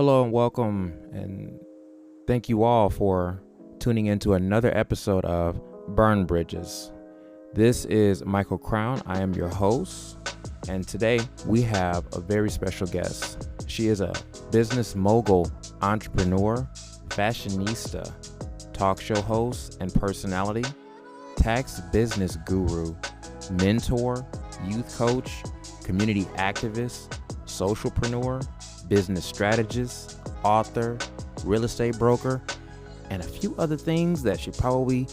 Hello and welcome, and thank you all for tuning into another episode of Burn Bridges. This is Michael Crown. I am your host, and today we have a very special guest. She is a business mogul, entrepreneur, fashionista, talk show host and personality, tax business guru, mentor, youth coach, community activist, socialpreneur, business strategist, author, real estate broker, and a few other things that she probably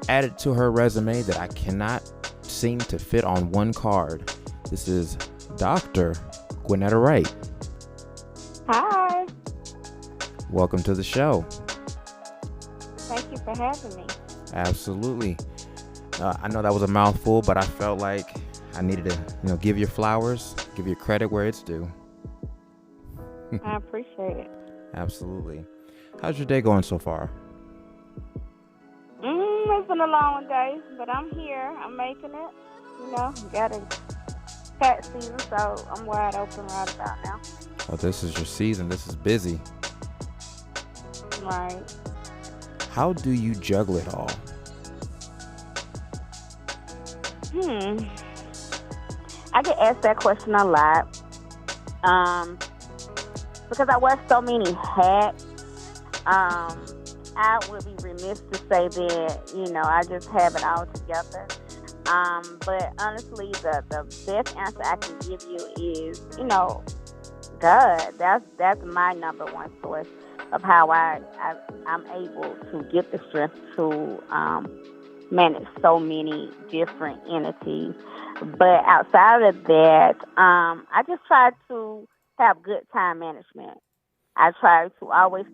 added to her resume that I cannot seem to fit on one card. This is Dr. Gwennetta Wright. Hi. Welcome to the show. Thank you for having me. Absolutely. I know that was a mouthful, but I felt like I needed to, give your flowers, give your credit where it's due. I appreciate it. Absolutely. How's your day going so far? It's been a long day, but I'm here. I'm making it. Got a cat season, so I'm wide open right about now. Oh, this is your season. This is busy. Right. How do you juggle it all? I get asked that question a lot. Because I wear so many hats, I would be remiss to say that, I just have it all together. But honestly, the best answer I can give you is, God. That's my number one source of how I'm able to get the strength to manage so many different entities. But outside of that, I just try to have good time management. I try to always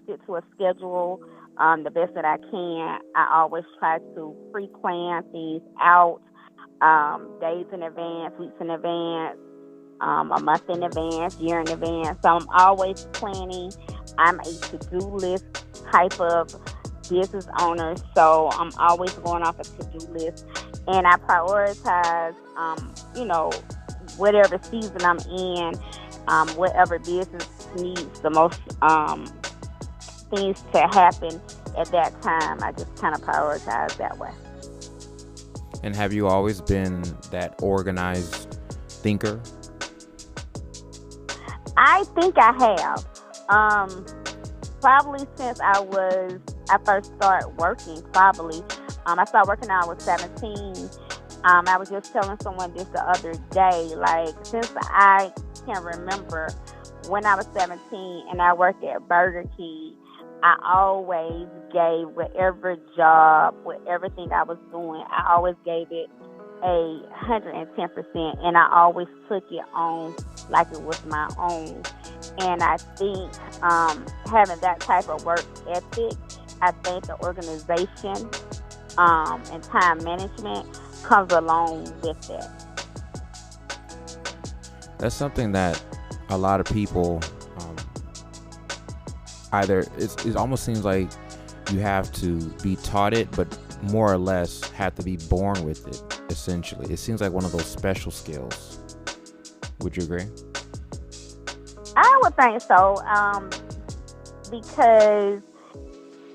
stick to a schedule the best that I can. I always try to pre-plan things out days in advance, weeks in advance, a month in advance, year in advance. So I'm always planning. I'm a to-do list type of business owner, so I'm always going off a to-do list. And I prioritize, whatever season I'm in, whatever business needs the most things to happen at that time. I just kind of prioritize that way. And have you always been that organized thinker? I think I have. Probably since I first started working, probably. I started working when I was 17. I was just telling someone this the other day, since I can remember when I was 17 and I worked at Burger King, I always gave whatever job, everything I was doing, I always gave it 110%, and I always took it on like it was my own. And I think having that type of work ethic, I think the organization and time management comes along with it. That's something that a lot of people it almost seems like you have to be taught it, but more or less have to be born with it, essentially. It seems like one of those special skills. Would you agree? I would think so, because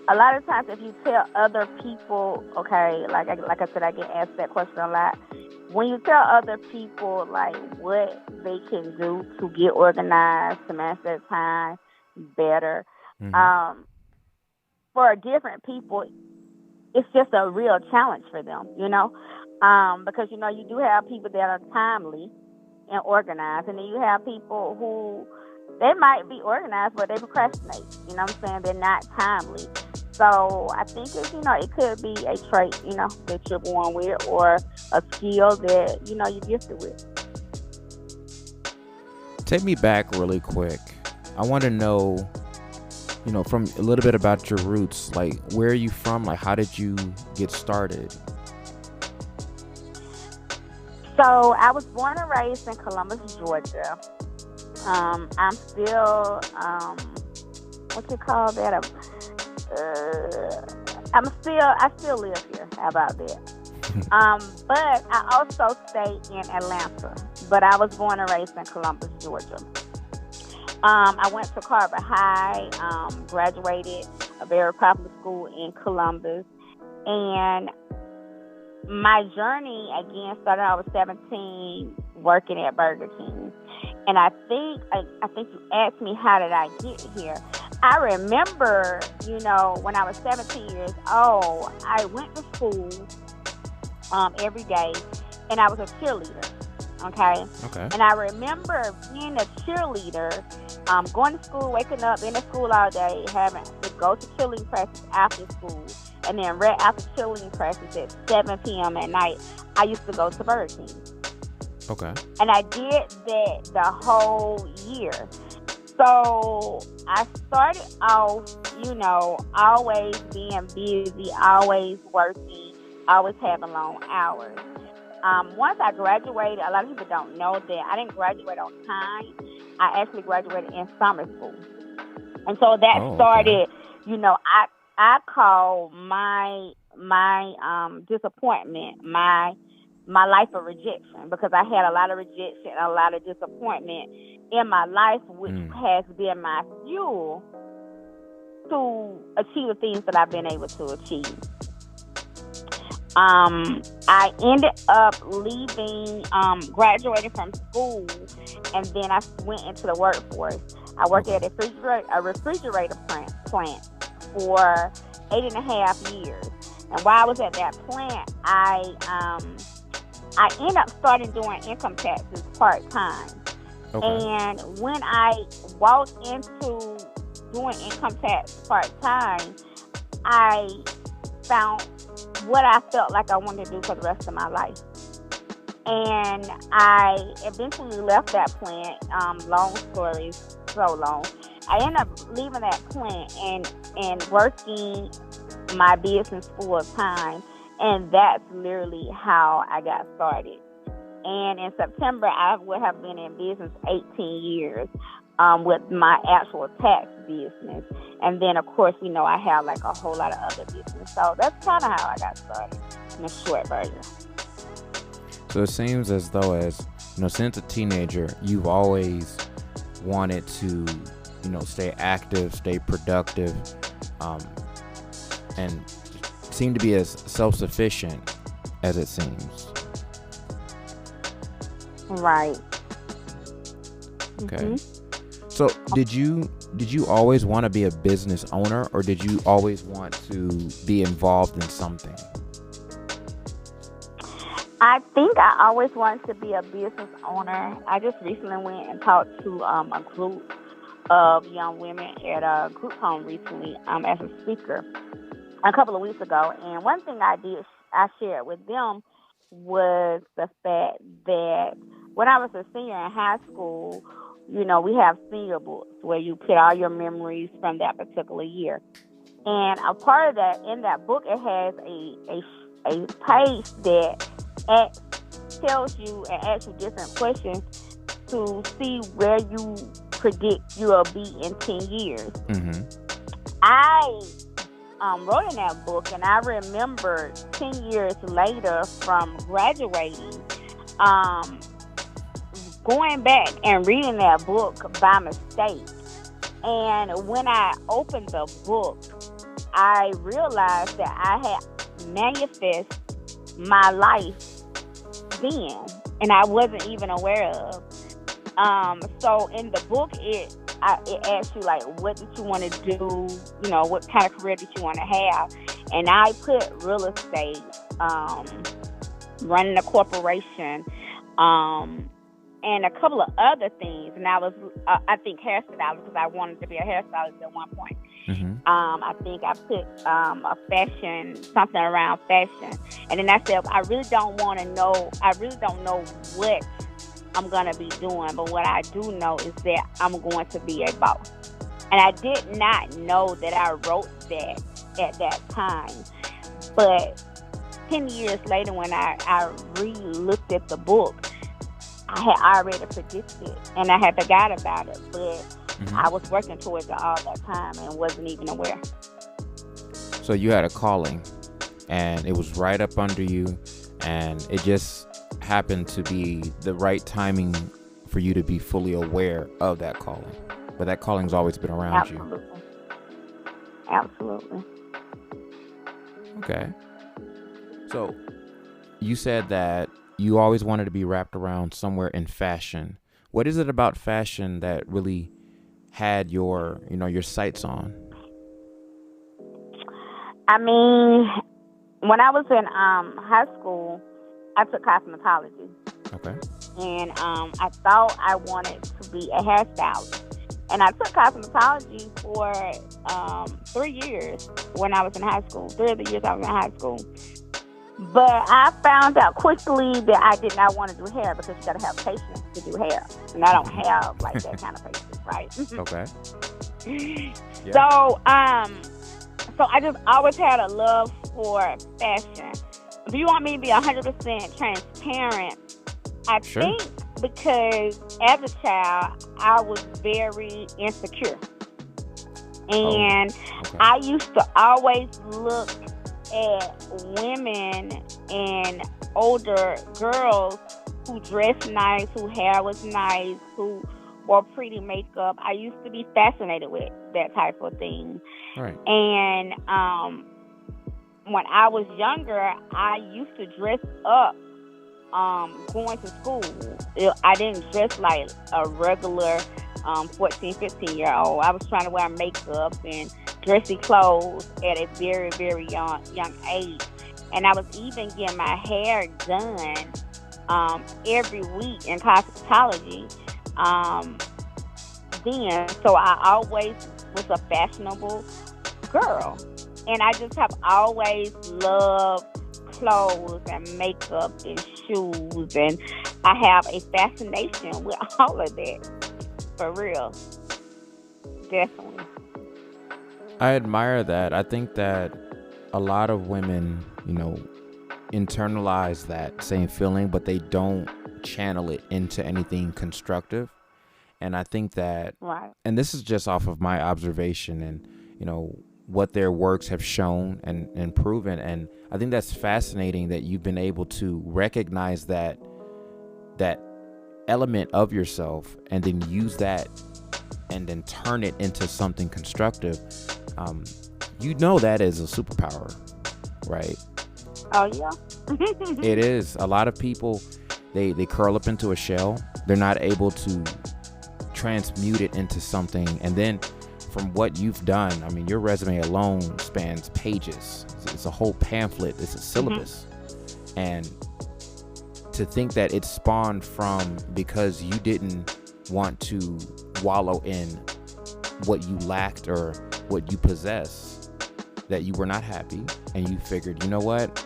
a lot of times if you tell other people, okay, like I said, I get asked that question a lot. When you tell other people what they can do to get organized, to manage their time better, for different people, it's just a real challenge for them, because you do have people that are timely and organized, and then you have people who they might be organized but they procrastinate. You know what I'm saying? They're not timely. So I think it could be a trait, that you're born with, or a skill that, you're gifted with. Take me back really quick. I want to know, from a little bit about your roots. Where are you from? How did you get started? So I was born and raised in Columbus, Georgia. I'm still, what you call that? I still live here. How about that? But I also stay in Atlanta. But I was born and raised in Columbus, Georgia. I went to Carver High, graduated a very popular school in Columbus, and my journey again started. I was 17, working at Burger King, and I think you asked me how did I get here. I remember, when I was 17 years old, I went to school every day, and I was a cheerleader. Okay. And I remember being a cheerleader, going to school, waking up in the school all day, having to go to cheerleading practice after school, and then right after cheerleading practice at 7 p.m. at night, I used to go to Burger King. Okay. And I did that the whole year. So I started off, always being busy, always working, always having long hours. Once I graduated, a lot of people don't know that I didn't graduate on time. I actually graduated in summer school. And so that started, I call my disappointment, my life of rejection, because I had a lot of rejection and a lot of disappointment in my life, which has been my fuel to achieve the things that I've been able to achieve. I ended up leaving, graduating from school, and then I went into the workforce. I worked at a refrigerator plant for 8.5 years. And while I was at that plant, I ended up starting doing income taxes part-time. Okay. And when I walked into doing income tax part-time, I found what I felt like I wanted to do for the rest of my life. And I eventually left that plant. Long story, so long. I ended up leaving that plant and working my business full time. And that's literally how I got started. And in September, I would have been in business 18 years with my actual tax business. And then, of course, I have like a whole lot of other business. So that's kind of how I got started in a short version. So it seems as though since a teenager, you've always wanted to, stay active, stay productive, and seem to be as self-sufficient as it seems. Right. Okay. Mm-hmm. So did you always want to be a business owner, or did you always want to be involved in something? I think I always wanted to be a business owner. I just recently went and talked to a group of young women at a group home recently as a speaker a couple of weeks ago. And one thing I shared with them was the fact that when I was a senior in high school, we have senior books where you put all your memories from that particular year. And a part of that, in that book, it has a page that tells you and asks you different questions to see where you predict you will be in 10 years. Mm-hmm. I wrote in that book, and I remember 10 years later from graduating, going back and reading that book by mistake. And when I opened the book, I realized that I had manifested my life then, and I wasn't even aware of. So in the book, it asks you, like, what did you want to do? What kind of career did you want to have? And I put real estate, running a corporation, and a couple of other things. And I was, I think, hairstylist, because I wanted to be a hairstylist at one point. Mm-hmm. I think I put a fashion, something around fashion. And then I said, I really don't know what I'm going to be doing. But what I do know is that I'm going to be a boss. And I did not know that I wrote that at that time. But 10 years later, when I re-looked at the book, I had already predicted, and I had forgot about it, but I was working towards it all that time and wasn't even aware. So you had a calling, and it was right up under you, and it just happened to be the right timing for you to be fully aware of that calling. but that calling's always been around Absolutely. you. Absolutely. Okay. So you said that you always wanted to be wrapped around somewhere in fashion. What is it about fashion that really had your sights on? I mean, when I was in high school, I took cosmetology. Okay. And I thought I wanted to be a hairstylist. And I took cosmetology for 3 years when I was in high school. 3 of the years I was in high school. But I found out quickly that I did not want to do hair because you got to have patience to do hair. And I don't have like that kind of patience, right? Okay. Yeah. So I just always had a love for fashion. Do you want me to be 100% transparent? I Sure. think because as a child, I was very insecure. And Okay. I used to always look at women and older girls who dressed nice, whose hair was nice, who wore pretty makeup. I used to be fascinated with that type of thing. Right. And when I was younger, I used to dress up going to school. I didn't dress like a regular 14, 15-year-old. I was trying to wear makeup and dressy clothes at a very, very young age. And I was even getting my hair done every week in cosmetology then. So I always was a fashionable girl. And I just have always loved clothes and makeup and shoes. And I have a fascination with all of that. For real. Definitely. I admire that. I think that a lot of women, internalize that same feeling, but they don't channel it into anything constructive. And I think that, right. And this is just off of my observation and, what their works have shown and proven. And I think that's fascinating that you've been able to recognize that element of yourself and then use that and then turn it into something constructive. That is a superpower, right? Oh, yeah. It is. A lot of people, they curl up into a shell. They're not able to transmute it into something. And then from what you've done, I mean, your resume alone spans pages. It's a whole pamphlet. It's a syllabus. Mm-hmm. And to think that it spawned from because you didn't want to wallow in what you lacked or what you possess, that you were not happy, and you figured, you know what,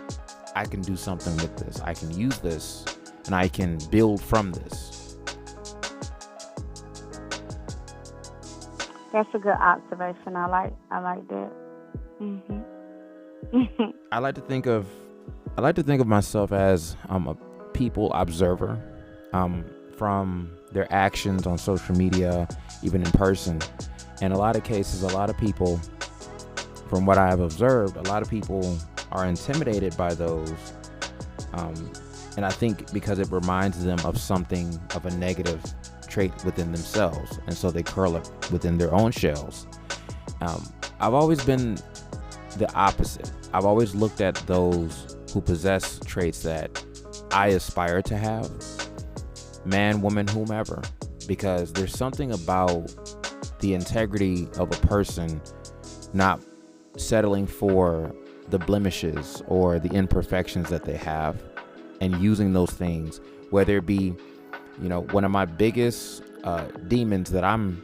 I can do something with this. I can use this, and I can build from this. That's a good observation. I like that. Mm-hmm. I like to think of myself as a people observer, from their actions on social media, even in person. In a lot of cases, a lot of people, from what I have observed, a lot of people are intimidated by those. And I think because it reminds them of something of a negative trait within themselves. And so they curl up within their own shells. I've always been the opposite. I've always looked at those who possess traits that I aspire to have, man, woman, whomever, because there's something about the integrity of a person not settling for the blemishes or the imperfections that they have and using those things, whether it be, one of my biggest demons that I'm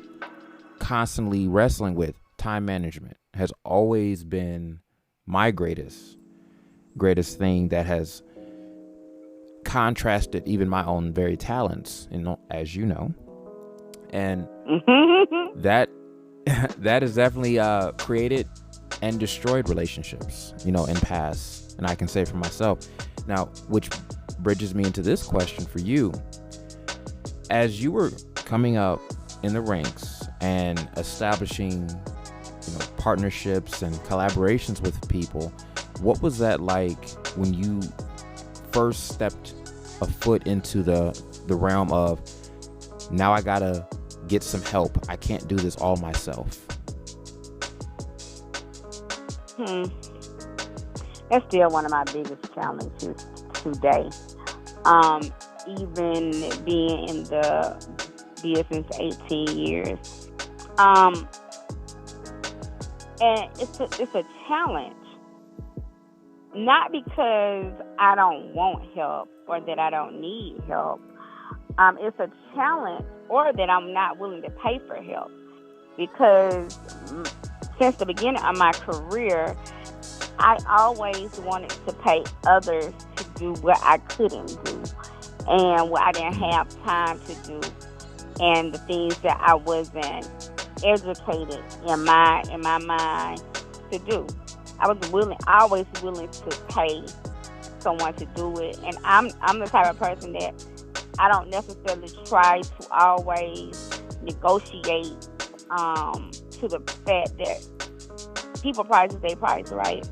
constantly wrestling with, time management, has always been my greatest thing that has contrasted even my own very talents, as you know. And that has definitely created and destroyed relationships, in past. And I can say for myself now, which bridges me into this question for you. As you were coming up in the ranks and establishing, partnerships and collaborations with people, what was that like when you first stepped a foot into the realm of, now I gotta get some help. I can't do this all myself? That's still one of my biggest challenges today. Even being in the business 18 years. And it's a challenge. Not because I don't want help or that I don't need help. It's a challenge, or that I'm not willing to pay for help. Because since the beginning of my career, I always wanted to pay others to do what I couldn't do and what I didn't have time to do, and the things that I wasn't educated in my mind to do. I was always willing to pay someone to do it, and I'm the type of person that I don't necessarily try to always negotiate to the fact that people price is their price, right?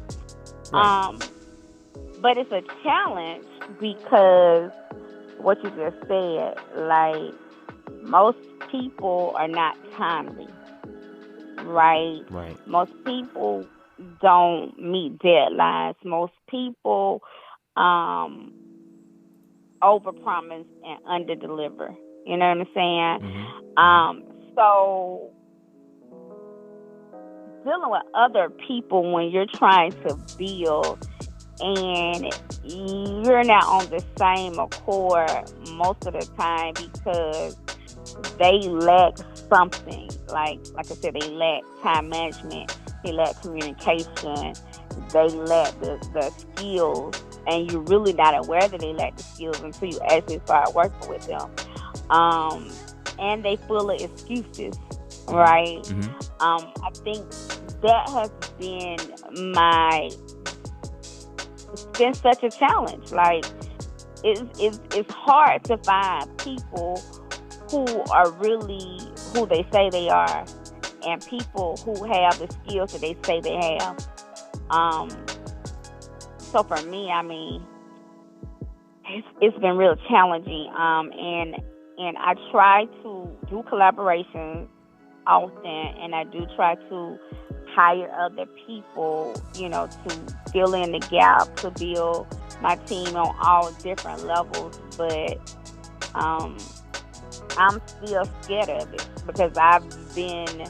But it's a challenge because what you just said, like, most people are not timely, right? Most people don't meet deadlines. Most people overpromise and underdeliver. You know what I'm saying? So dealing with other people when you're trying to build and you're not on the same accord most of the time because they lack something. Like I said, they lack time management, they lack communication, they lack the skills, and you're really not aware that they lack the skills until you actually start working with them. And they full of excuses, right? I think that has been it's been such a challenge. Like, it's hard to find people who are really who they say they are, and people who have the skills that they say they have. So for me, I mean, it's been real challenging. And I try to do collaborations often, and I do try to hire other people, to fill in the gap, to build my team on all different levels. But I'm still scared of it because I've been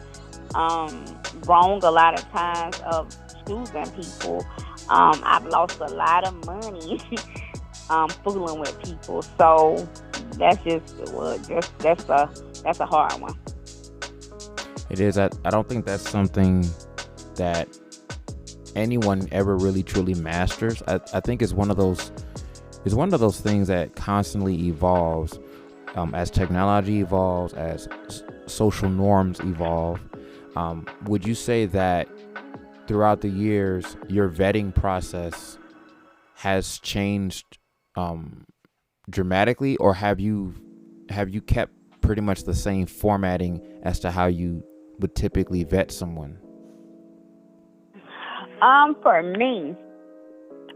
wrong a lot of times of choosing people. I've lost a lot of money fooling with people. So that's that's a hard one. It is. I don't think that's something that anyone ever really truly masters. I think it's one of those things that constantly evolves as technology evolves, as social norms evolve. Would you say that throughout the years your vetting process has changed dramatically, or have you kept pretty much the same formatting as to how you would typically vet someone? For me,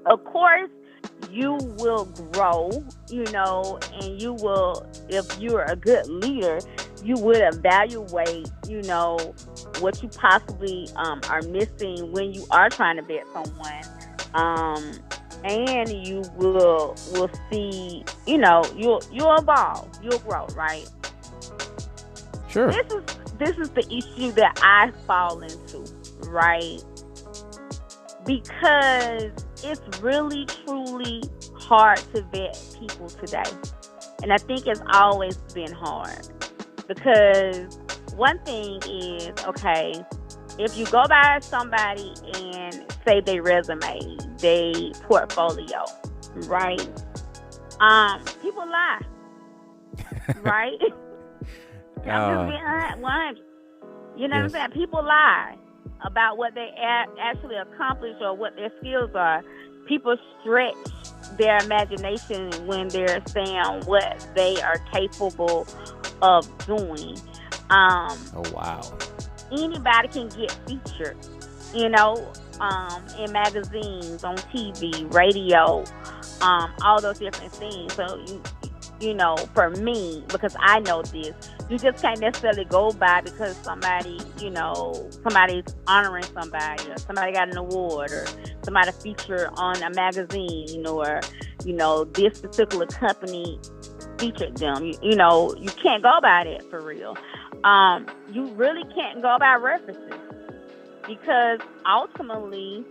of course, you will grow, and you will, if you're a good leader, you would evaluate, what you possibly are missing when you are trying to vet someone. And you will see, you'll evolve, you'll grow, right? Sure. This is the issue that I fall into, right? Because it's really, truly hard to vet people today. And I think it's always been hard. Because one thing is, okay, if you go by somebody and say their resume, their portfolio, right? People lie, right? I'm just being 100. You know what I'm saying? People lie about what they actually accomplish or what their skills are. People stretch their imagination when they're saying what they are capable of doing. Oh, wow. Anybody can get featured, in magazines, on TV, radio, all those different things. So, for me, because I know this, you just can't necessarily go by because somebody, somebody's honoring somebody, or somebody got an award, or somebody featured on a magazine, or, this particular company featured them. You can't go by that for real. You really can't go by references, because ultimately,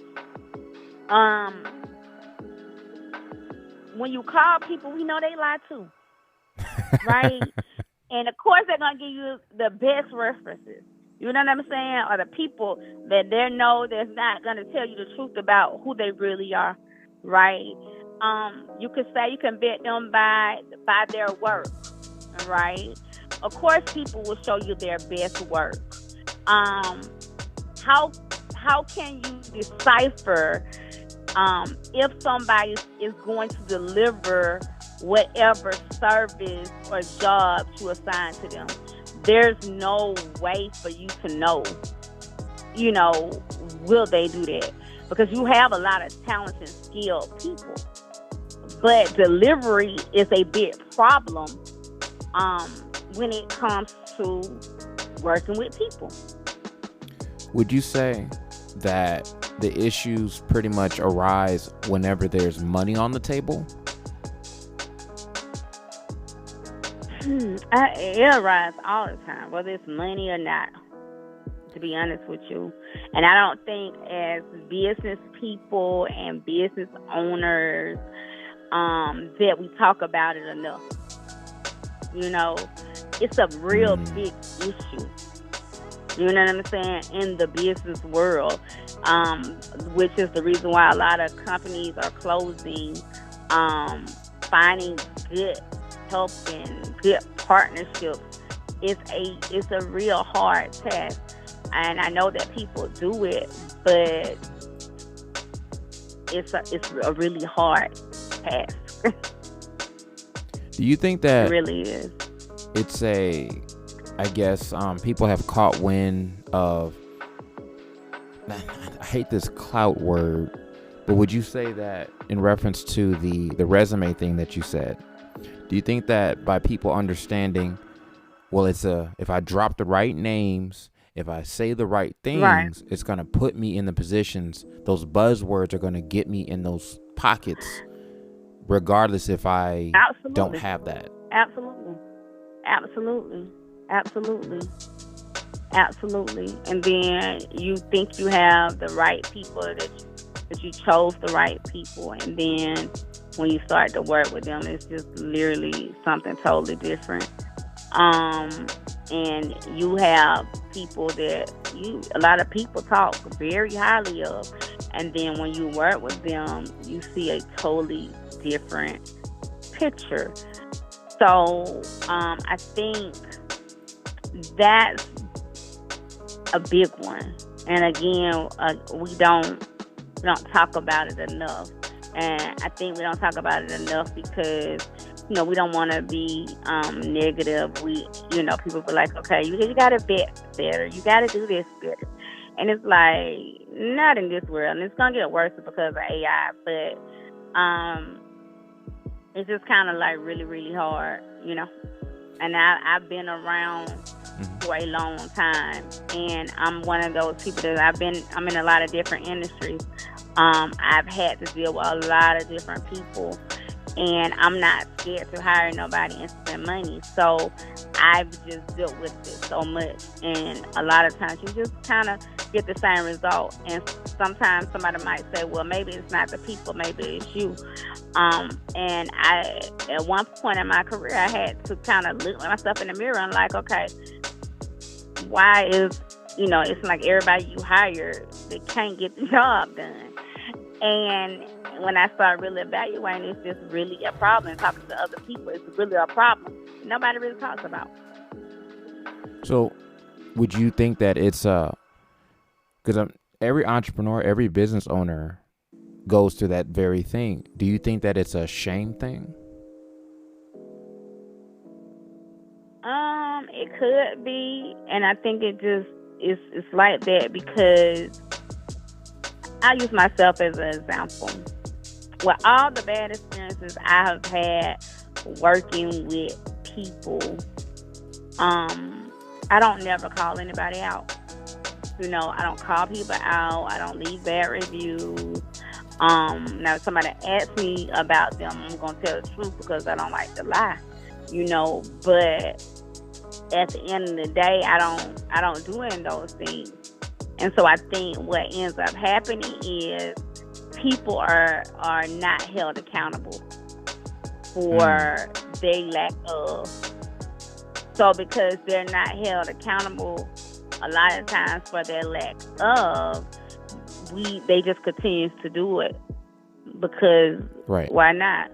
when you call people, we know they lie too, right? And of course, they're gonna give you the best references. You know what I'm saying? Or the people that they know that's not gonna tell you the truth about who they really are, right? You could say you can bet them by their work, right? Of course, people will show you their best work. How can you decipher if somebody is going to deliver whatever service or job you assign to them? There's no way for you to know, will they do that? Because you have a lot of talented, skilled people. But delivery is a big problem when it comes to working with people. Would you say that the issues pretty much arise whenever there's money on the table? It arises all the time, whether it's money or not, to be honest with you. And I don't think as business people and business owners that we talk about it enough. It's a real big issue. You know what I'm saying? In the business world, which is the reason why a lot of companies are closing, finding good help and good partnerships. It's a real hard task. And I know that people do it, but it's a really hard task. Do you think that it really is? It's I guess people have caught wind of, I hate this clout word, but would you say that in reference to the resume thing that you said, do you think that by people understanding, well, if I drop the right names, if I say the right things, right, it's going to put me in the positions, those buzzwords are going to get me in those pockets, regardless if I don't have that? Absolutely. And then you think you have the right people, that you chose the right people, and then when you start to work with them, it's just literally something totally different. And you have people that a lot of people talk very highly of, and then when you work with them, you see a totally different picture. So I think that's a big one. And again, we don't talk about it enough. And I think we don't talk about it enough because, we don't want to be negative. People be like, okay, you got to vet better. You got to do this better. And it's like, not in this world. And it's going to get worse because of AI. But it's just kind of like really, really hard, And I've been around for a long time. And I'm one of those people that I'm in a lot of different industries. I've had to deal with a lot of different people, and I'm not scared to hire nobody and spend money. So I've just dealt with it so much, and a lot of times you just kind of get the same result. And sometimes somebody might say, well, maybe it's not the people, maybe it's you. And at one point in my career, I had to kind of look at myself in the mirror and like, okay, why is, it's like everybody you hire, they can't get the job done. And when I started really evaluating, it's just really a problem. Talking to other people, it's really a problem nobody really talks about. So would you think that it's because every entrepreneur, every business owner goes through that very thing. Do you think that it's a shame thing? It could be, and I think it just it's like that because I use myself as an example. With all the bad experiences I have had working with people, I don't never call anybody out. I don't call people out. I don't leave bad reviews. Now if somebody asks me about them, I'm gonna tell the truth because I don't like to lie. But at the end of the day, I don't do any of those things. And so I think what ends up happening is people are not held accountable for their lack of. So because they're not held accountable a lot of times for their lack of, they just continue to do it because why not?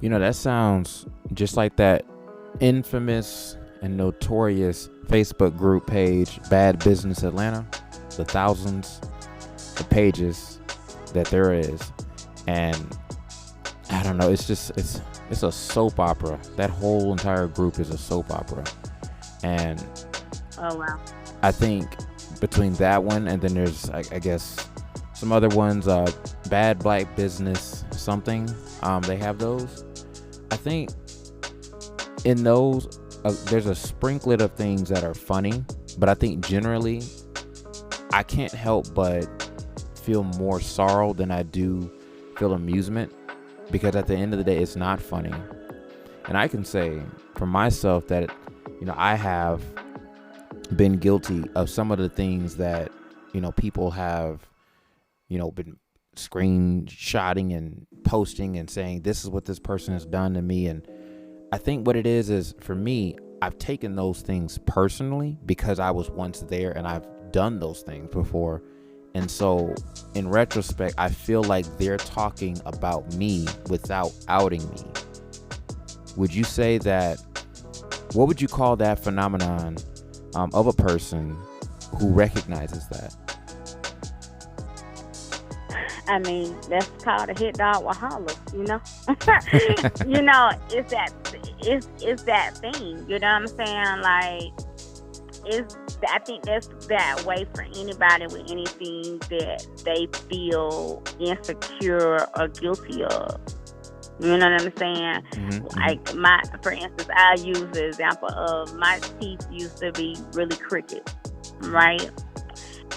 That sounds just like that infamous and notorious Facebook group page, Bad Business Atlanta. The thousands of pages that there is, and I don't know. It's a soap opera. That whole entire group is a soap opera, and oh wow. I think between that one and then there's I guess some other ones, Bad Black Business something. They have those. I think in those there's a sprinklet of things that are funny, but I think generally I can't help but feel more sorrow than I do feel amusement, because at the end of the day it's not funny. And I can say for myself that I have been guilty of some of the things that people have been screenshotting and posting and saying this is what this person has done to me. And I think what it is for me, I've taken those things personally because I was once there and I've done those things before. And so in retrospect, I feel like they're talking about me without outing me. Would you say that, what would you call that phenomenon of a person who recognizes that? I mean, that's called a hit dog will holler, it's that thing, you know what I'm saying? Like, I think that's that way for anybody with anything that they feel insecure or guilty of. You know what I'm saying? Mm-hmm. Like for instance, I use the example of my teeth used to be really crooked, right?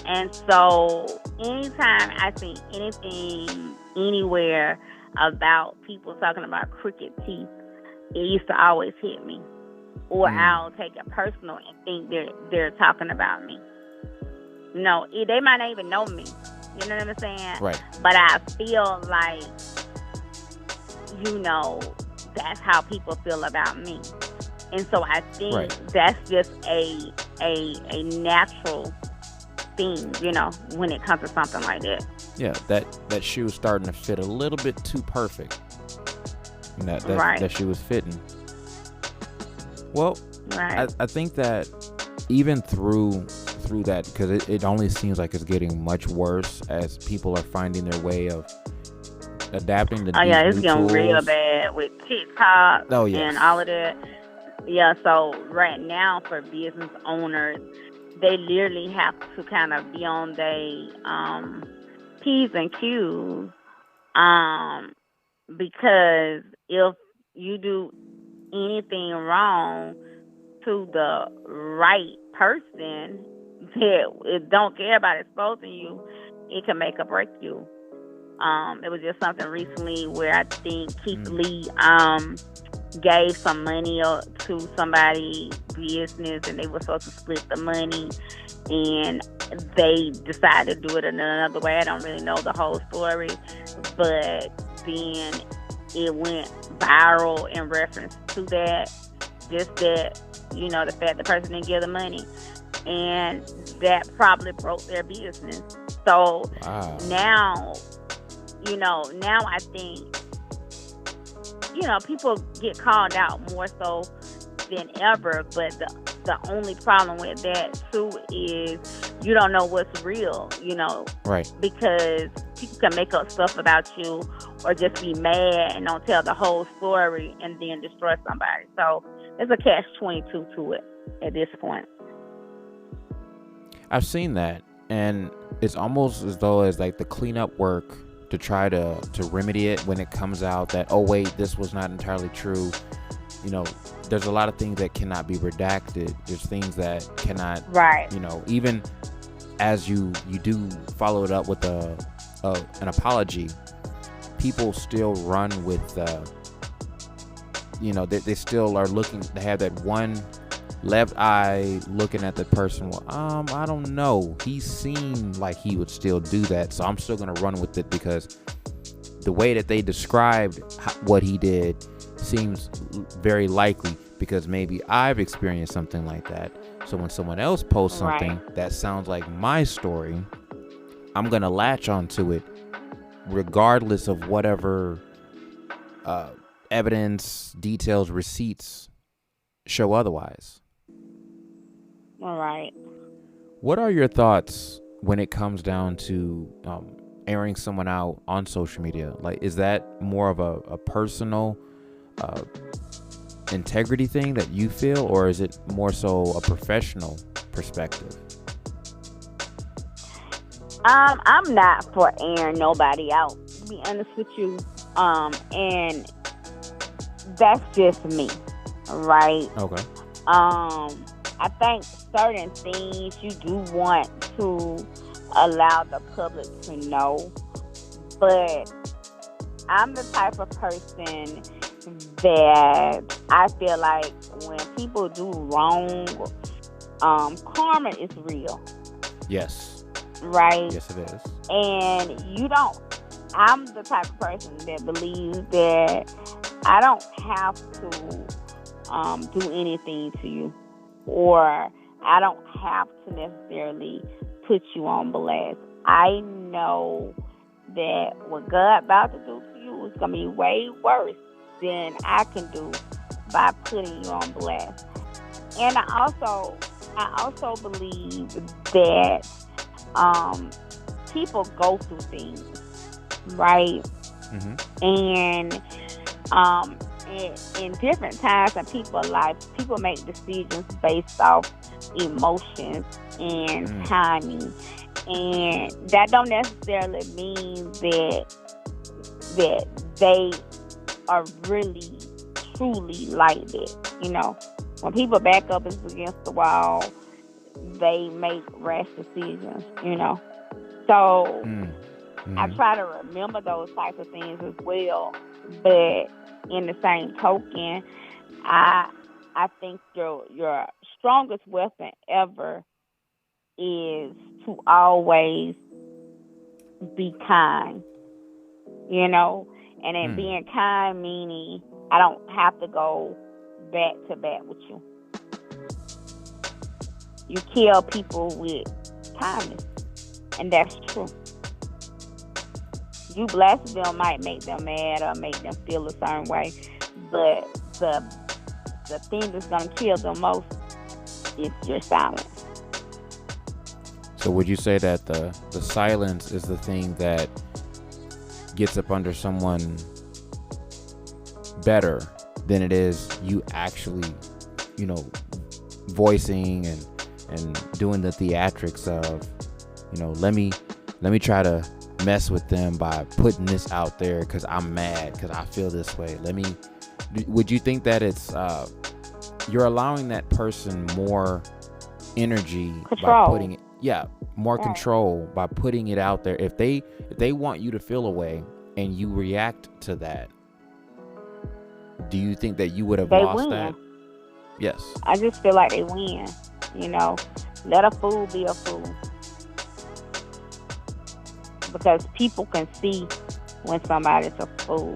And so anytime I see anything anywhere about people talking about crooked teeth, it used to always hit me. Or I'll take it personal and think they're talking about me. They might not even know me. You know what I'm saying? Right. But I feel like, that's how people feel about me. And so I think that's just a natural thing, when it comes to something like that. Yeah, that shoe was starting to fit a little bit too perfect. And that shoe was fitting. Well, I think that even through that, because it only seems like it's getting much worse as people are finding their way of adapting to these it's new getting tools. Real bad with TikTok and all of that. Yeah, so right now for business owners, they literally have to kind of be on their P's and Q's, because if you do anything wrong to the right person that don't care about exposing you, it can make or break you. It was just something recently where I think Keith Lee gave some money to somebody's business, and they were supposed to split the money, and they decided to do it in another way. I don't really know the whole story, but then it went viral in reference to that, just that, the fact the person didn't give the money, and that probably broke their business. So now I think, people get called out more so than ever, but the only problem with that too is you don't know what's real, right? Because people can make up stuff about you or just be mad and don't tell the whole story and then destroy somebody. So there's a catch-22 to it at this point. I've seen that, and it's almost as though it's like the cleanup work to try to remedy it when it comes out that, oh wait, this was not entirely true. there's a lot of things that cannot be redacted. There's things that cannot, Right. Even as you do follow it up with an apology, people still run with they still are looking. They have that one left eye looking at the person. Well, I don't know. He seemed like he would still do that, so I'm still gonna run with it because the way that they described what he did seems very likely, because maybe I've experienced something like that. So when someone else posts something that sounds like my story, I'm gonna latch onto it regardless of whatever evidence, details, receipts show otherwise. All right. What are your thoughts when it comes down to airing someone out on social media? Like, is that more of a personal integrity thing that you feel, or is it more so a professional perspective? I'm not for airing nobody out, to be honest with you. And that's just me, right? Okay. I think certain things you do want to allow the public to know, but I'm the type of person that I feel like when people do wrong, karma is real. Yes. Right? Yes, it is. And I'm the type of person that believes that I don't have to do anything to you, or I don't have to necessarily put you on blast. I know that what God about to do to you is going to be way worse than I can do by putting you on blast. And I also believe that people go through things, right? Mm-hmm. And in different times in people's lives, people make decisions based off emotions and timing, and that don't necessarily mean that they are really truly like that. When people back up against the wall, they make rash decisions. So I try to remember those types of things as well, but in the same token, I think your strongest weapon ever is to always be kind, and then being kind meaning I don't have to go back to back with you. You kill people with kindness, and that's true. You bless them might make them mad or make them feel a certain way, but the thing that's gonna kill them most is your silence. So would you say that the silence is the thing that gets up under someone better than it is you actually, voicing and doing the theatrics of, let me try to mess with them by putting this out there because I'm mad, because I feel this way. Would you think that it's you're allowing that person more energy by putting it, more control by putting it out there? If they want you to feel a way and you react to that, do you think that you would have lost that? Yes. I just feel like they win. Let a fool be a fool. Because people can see when somebody's a fool.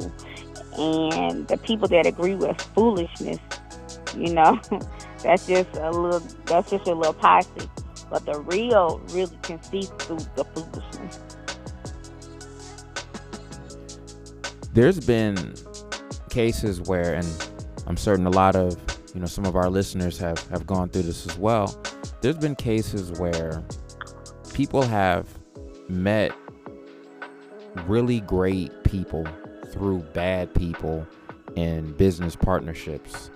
And the people that agree with foolishness, that's just a little posse. But the real really can see through the foolishness. There's been cases where, and I'm certain a lot of, some of our listeners have gone through this as well. There's been cases where people have met really great people through bad people in business partnerships.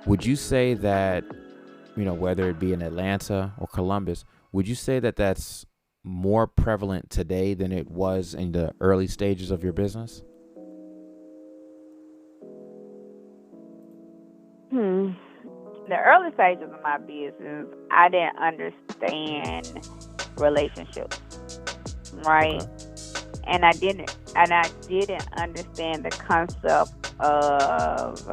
Would you say that, whether it be in Atlanta or Columbus, would you say that that's more prevalent today than it was in the early stages of your business? Hmm. The early stages of my business, I didn't understand relationships, right? Okay. And I didn't understand the concept of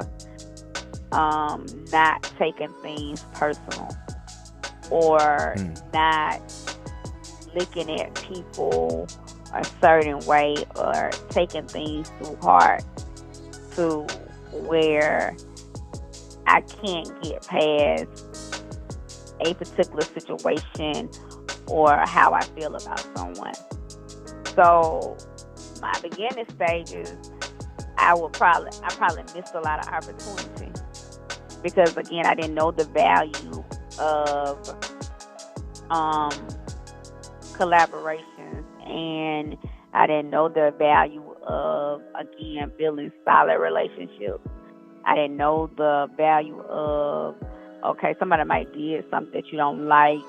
not taking things personal, or Mm. not looking at people a certain way, or taking things too hard to where I can't get past a particular situation or how I feel about someone. So my beginning stages, I probably missed a lot of opportunity because, again, I didn't know the value of um, collaborations, and I didn't know the value of, again, building solid relationships. I didn't know the value of, okay, somebody might did something that you don't like,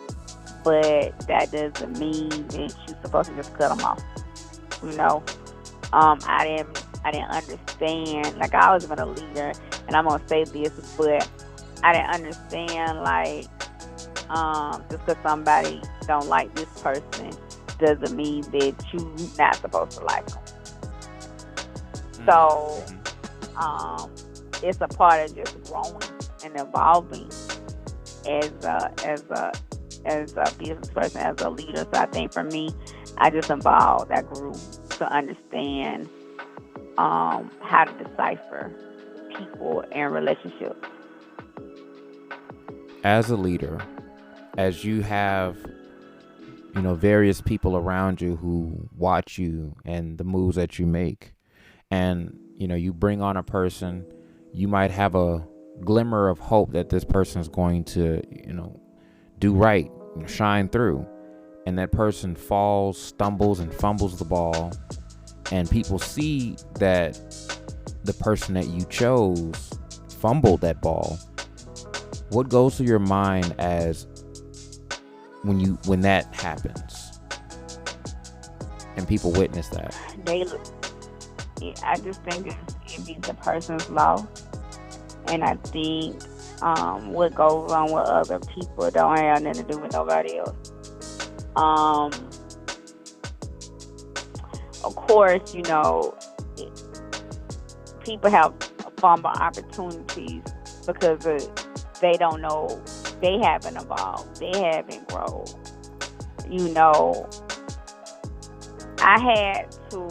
but that doesn't mean that you're supposed to just cut them off. You know, I didn't understand. Like, I always been a leader, and I'm gonna say this, but I didn't understand, like, just because somebody don't like this person doesn't mean that you not supposed to like them. So, Mm-hmm. um, it's a part of just growing and evolving as a business person, as a leader. So I think for me, I just evolved. I grew to understand how to decipher people and relationships. As a leader, as you have, various people around you who watch you and the moves that you make, and you bring on a person, you might have a glimmer of hope that this person is going to do right, shine through, and that person falls, stumbles, and fumbles the ball, and people see that the person that you chose fumbled that ball. What goes through your mind as when that happens and people witness that? They, I just think it be the person's loss, and I think what goes on with other people don't have nothing to do with nobody else. Um, of course, people have fumble opportunities because they don't know, they haven't evolved, they haven't grown. You know, I had to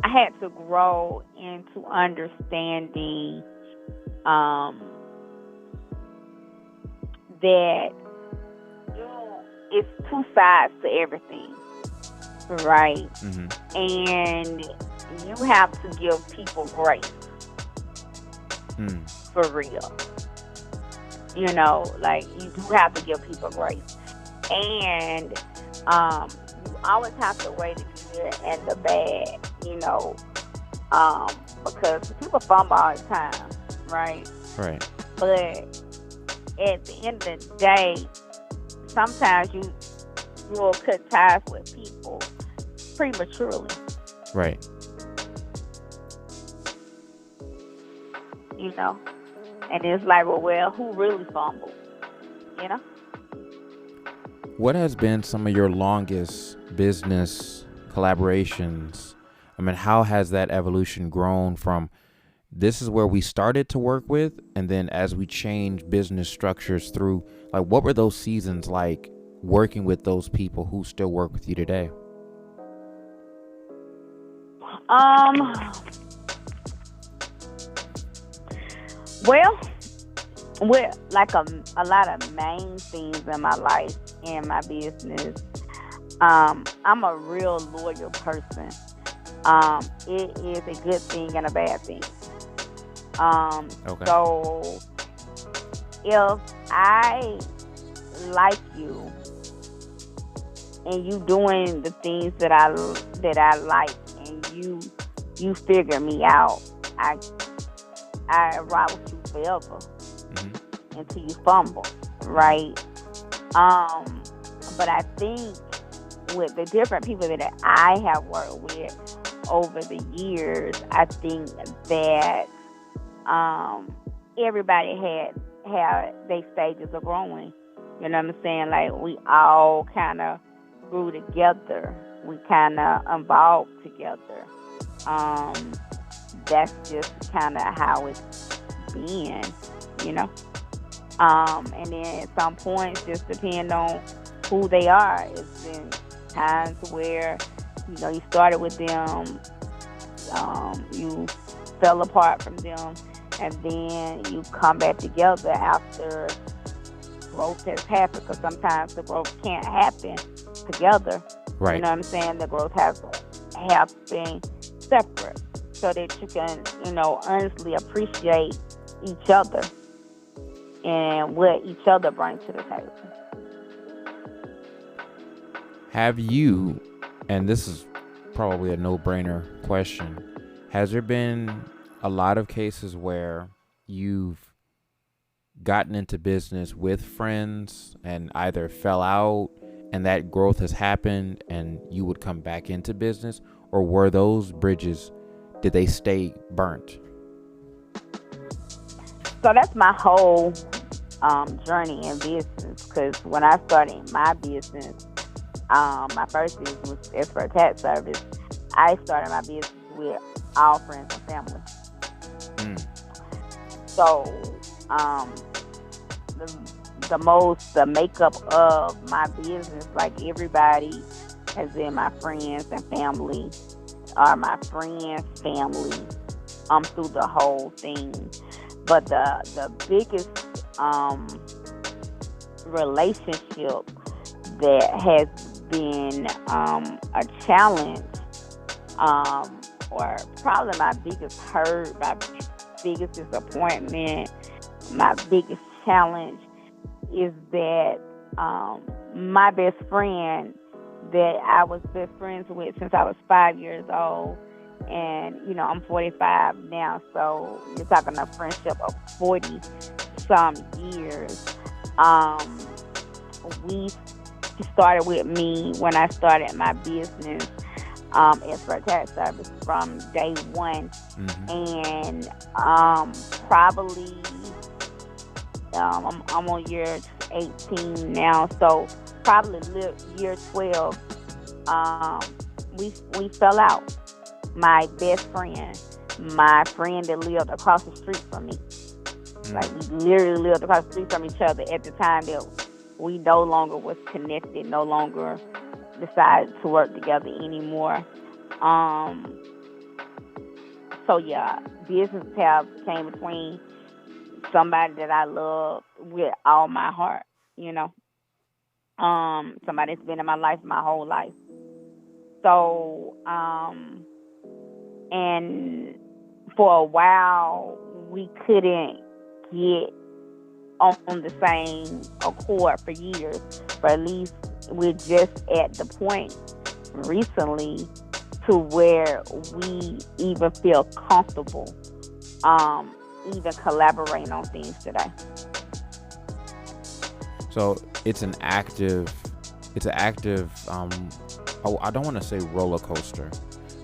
I had to grow into understanding that it's two sides to everything, right? Mm-hmm. And you have to give people grace for real. Like, you do have to give people grace. And you always have to weigh the good and the bad, because people fumble all the time, right? Right. But at the end of the day, sometimes you will cut ties with people prematurely. Right. And it's like, well, who really fumbled? What has been some of your longest business collaborations? I mean, how has that evolution grown from this is where we started to work with, and then as we change business structures through, like, what were those seasons like working with those people who still work with you today? Well, with like a lot of main things in my life and my business, I'm a real loyal person. It is a good thing and a bad thing. Okay. So if I like you and you doing the things that I like, and you figure me out, I ride with you forever until you fumble, right? But I think with the different people that I have worked with over the years, I think that everybody had their stages of growing. You know what I'm saying? Like, we all kind of grew together. We kind of evolved together. That's just kind of how it's been, you know. And then at some points, just depend on who they are. It's been times where, you know, you started with them, you fell apart from them, and then you come back together after growth has happened, because sometimes the growth can't happen together. Right. You know what I'm saying? The growth has to happen separate, so that you can, you know, honestly appreciate each other and what each other brings to the table. Have you, and this is probably a no-brainer question, has there been a lot of cases where you've gotten into business with friends and either fell out and that growth has happened and you would come back into business, or were those bridges, did they stay burnt? So that's my whole journey in business, because when I started my business, my first business was expert tax service. I started my business with all friends and family. So the makeup of my business, like, everybody has been my friends and family, or my friends' family, through the whole thing. But the biggest relationship that has been a challenge, or probably my biggest hurt, my biggest disappointment, my biggest challenge, is that my best friend that I was best friends with since I was 5 years old, and, you know, I'm 45 now, so you're talking a friendship of 40 some years. She started with me when I started my business, expert tax service, from day one. And probably I'm on year 18 now, so probably year 12, we fell out. My best friend, my friend that lived across the street from me, like, we literally lived across the street from each other at the time that we no longer was connected, no longer decided to work together anymore. So yeah, business have came between somebody that I love with all my heart, you know. Somebody that's been in my life my whole life. So, and for a while, we couldn't get on the same accord for years, but at least we're just at the point recently to where we even feel comfortable even collaborating on things today. So it's an active I don't want to say roller coaster,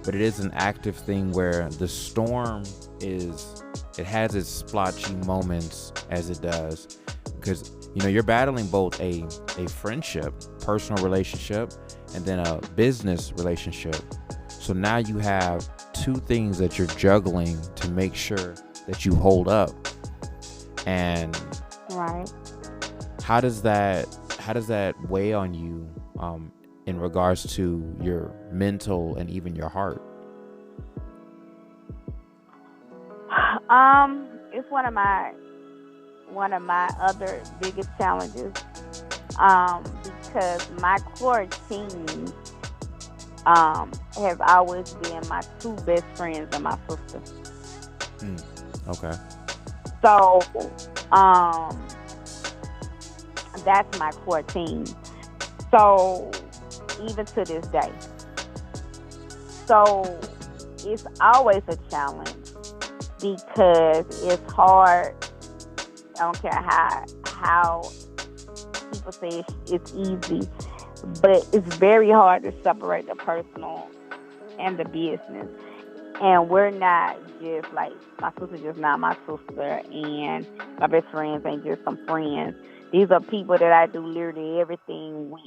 but it is an active thing where the storm it has its splotchy moments, as it does, because, you know, you're battling both a friendship, personal relationship, and then a business relationship. So now you have two things that you're juggling to make sure that you hold up. And right, how does that weigh on you in regards to your mental and even your heart? It's one of my other biggest challenges, because my core team have always been my two best friends and my sister. Okay. So that's my core team. So even to this day. So it's always a challenge, because it's hard. I don't care how people say it's easy, but it's very hard to separate the personal and the business. And we're not just like, my sister's just not my sister, and my best friends ain't just some friends. These are people that I do literally everything with,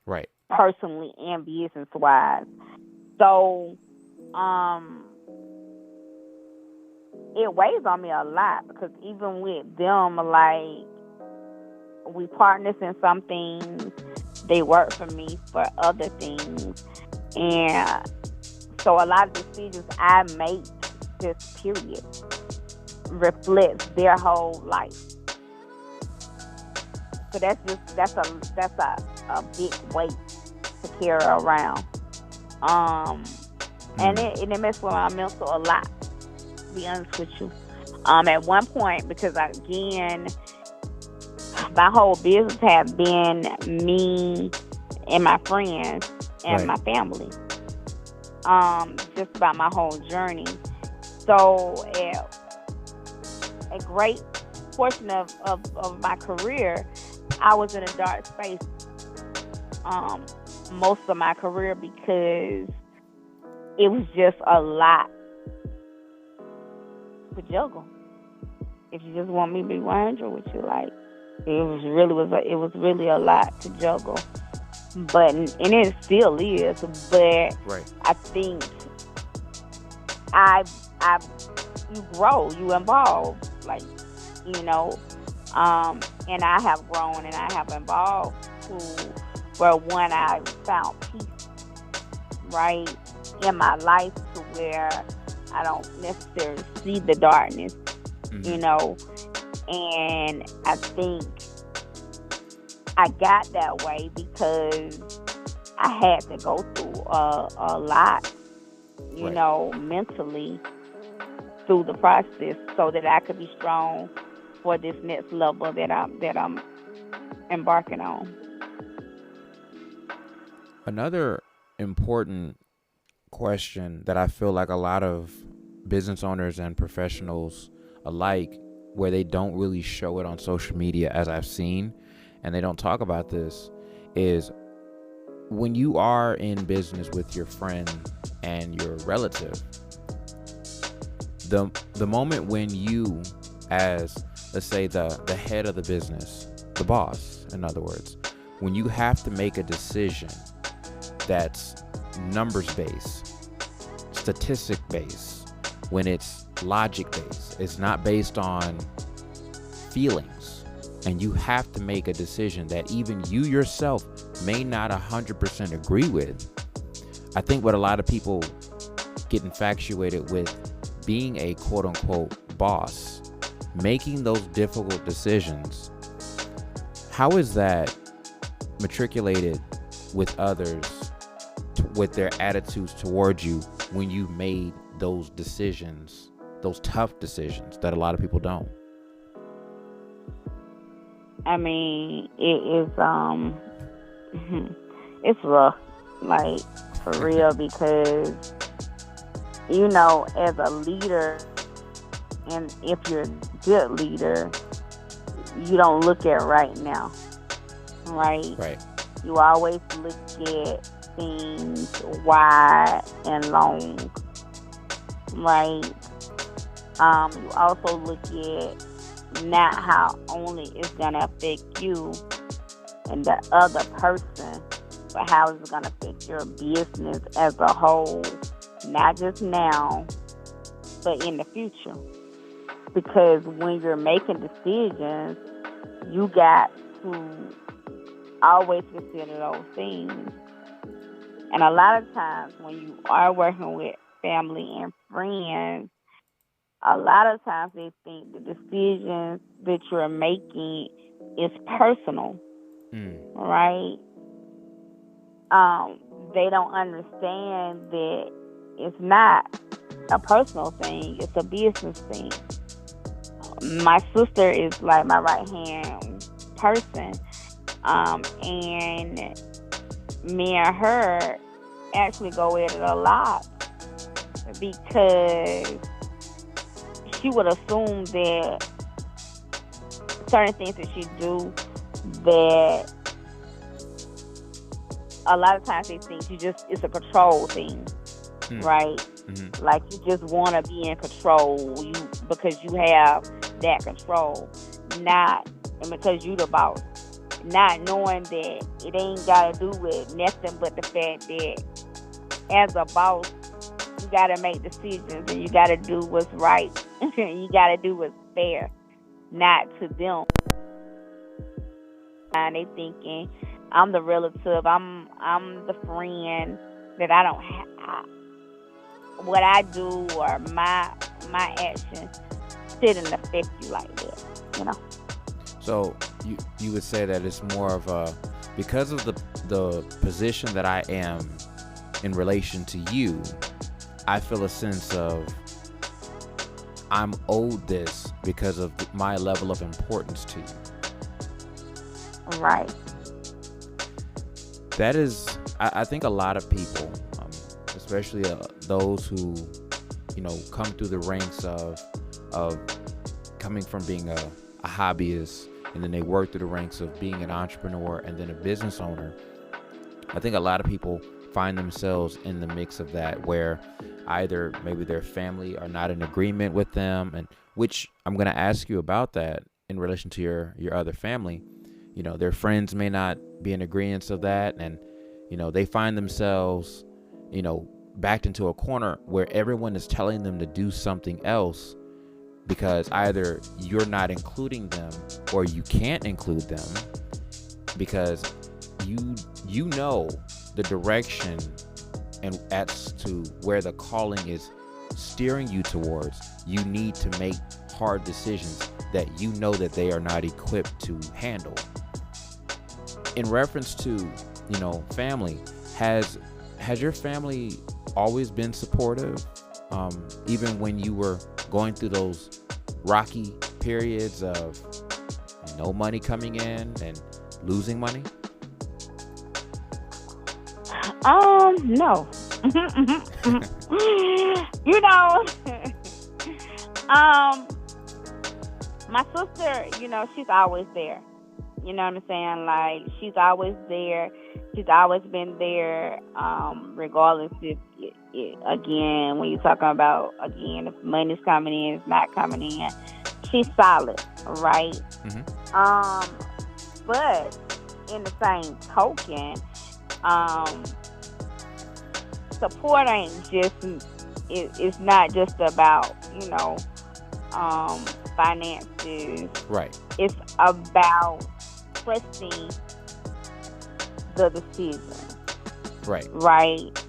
Right. personally and business wise. So, it weighs on me a lot, because even with them, like, we partners in some things, they work for me for other things, and so a lot of decisions I make, this period, reflects their whole life. So that's a big weight to carry around. And it messes with my mental a lot, to be honest with you. At one point, because again, my whole business has been me and my friends and my family. Just about my whole journey. So a great portion of my career, I was in a dark space most of my career, because it was just a lot to juggle. If you just want me to be 100 with you, like, it was really a lot to juggle. But, and it still is, but I think you grow, you evolve, like, and I have grown and I have evolved to where, one, I found peace, right, in my life, to where I don't necessarily see the darkness, and I think I got that way because I had to go through a lot, mentally, through the process, so that I could be strong for this next level that I'm embarking on. Another important question that I feel like a lot of business owners and professionals alike, where they don't really show it on social media, as I've seen, and they don't talk about this, is when you are in business with your friend and your relative, the moment when you, as, let's say, the head of the business, the boss, in other words, when you have to make a decision that's numbers based, statistic based, when it's logic based, it's not based on feelings, and you have to make a decision that even you yourself may not 100% agree with. I think what a lot of people get infatuated with being a quote unquote boss, making those difficult decisions, how is that matriculated with others, with their attitudes towards you, when you made those decisions, those tough decisions that a lot of people don't? I mean, it is, it's rough, like, for real, because, as a leader, and if you're a good leader, you don't look at right now, right? Right. You always look at things wide and long, right? You also look at not how only it's gonna affect you and the other person, but how it's gonna affect your business as a whole, not just now, but in the future. Because when you're making decisions, you got to always consider those things. And a lot of times when you are working with family and friends, a lot of times they think the decisions that you're making is personal, right? They don't understand that it's not a personal thing, it's a business thing. My sister is like my right-hand person, and me and her actually go at it a lot, because she would assume that certain things that she do, that a lot of times they think it's a control thing, right? Like you just want to be in control, because you have that control, not and because you the boss. Not knowing that it ain't got to do with nothing but the fact that as a boss, you got to make decisions and you got to do what's right. You got to do what's fair, not to them. And they thinking I'm the relative, I'm the friend that I don't have. What I do or my actions shouldn't affect you like that, you know. So you would say that it's more of a, because of the position that I am in relation to you, I feel a sense of I'm owed this because of my level of importance to you. Right. That is, I think a lot of people, especially those who, come through the ranks of coming from being a hobbyist, and then they work through the ranks of being an entrepreneur and then a business owner. I think a lot of people find themselves in the mix of that, where either maybe their family are not in agreement with them, and which I'm going to ask you about that in relation to your other family. Their friends may not be in agreement of that, and they find themselves backed into a corner where everyone is telling them to do something else, because either you're not including them or you can't include them, because you know the direction and as to where the calling is steering you towards. You need to make hard decisions that you know that they are not equipped to handle. In reference to family, has your family always been supportive, even when you were going through those rocky periods of no money coming in and losing money? No. My sister, she's always there. You know what I'm saying? Like, she's always there. She's always been there, regardless if, again, when you're talking about, again, if money's coming in, it's not coming in. She's solid, right? But in the same token, support ain't just, it's not just about, finances. Right. It's about trusting the decision. Right. Right.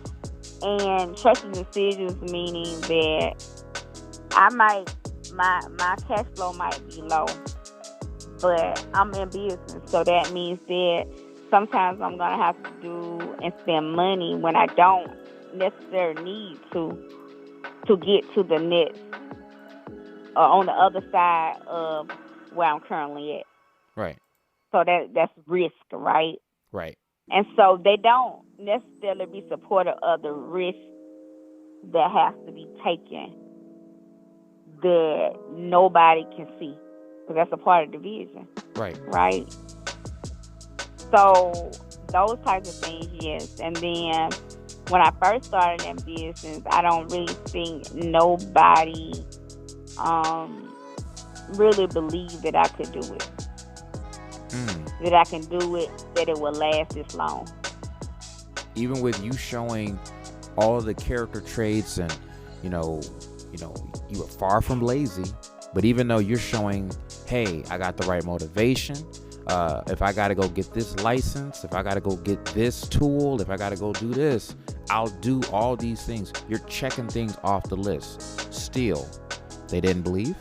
And trusting decisions, meaning that my cash flow might be low, but I'm in business. So that means that sometimes I'm going to have to do and spend money when I don't necessarily need to get to the next, on the other side of where I'm currently at. Right. So that's risk, right? Right. And so they don't necessarily be supportive of the risk that has to be taken that nobody can see, because that's a part of the vision. Right. Right. So those types of things, yes. And then when I first started in business, I don't really think nobody really believed that I could do it. That I can do it, that it will last this long. Even with you showing all the character traits, and you were far from lazy, but even though you're showing, hey, I got the right motivation, if I got to go get this license, if I got to go get this tool, if I got to go do this, I'll do all these things. You're checking things off the list. Still, they didn't believe?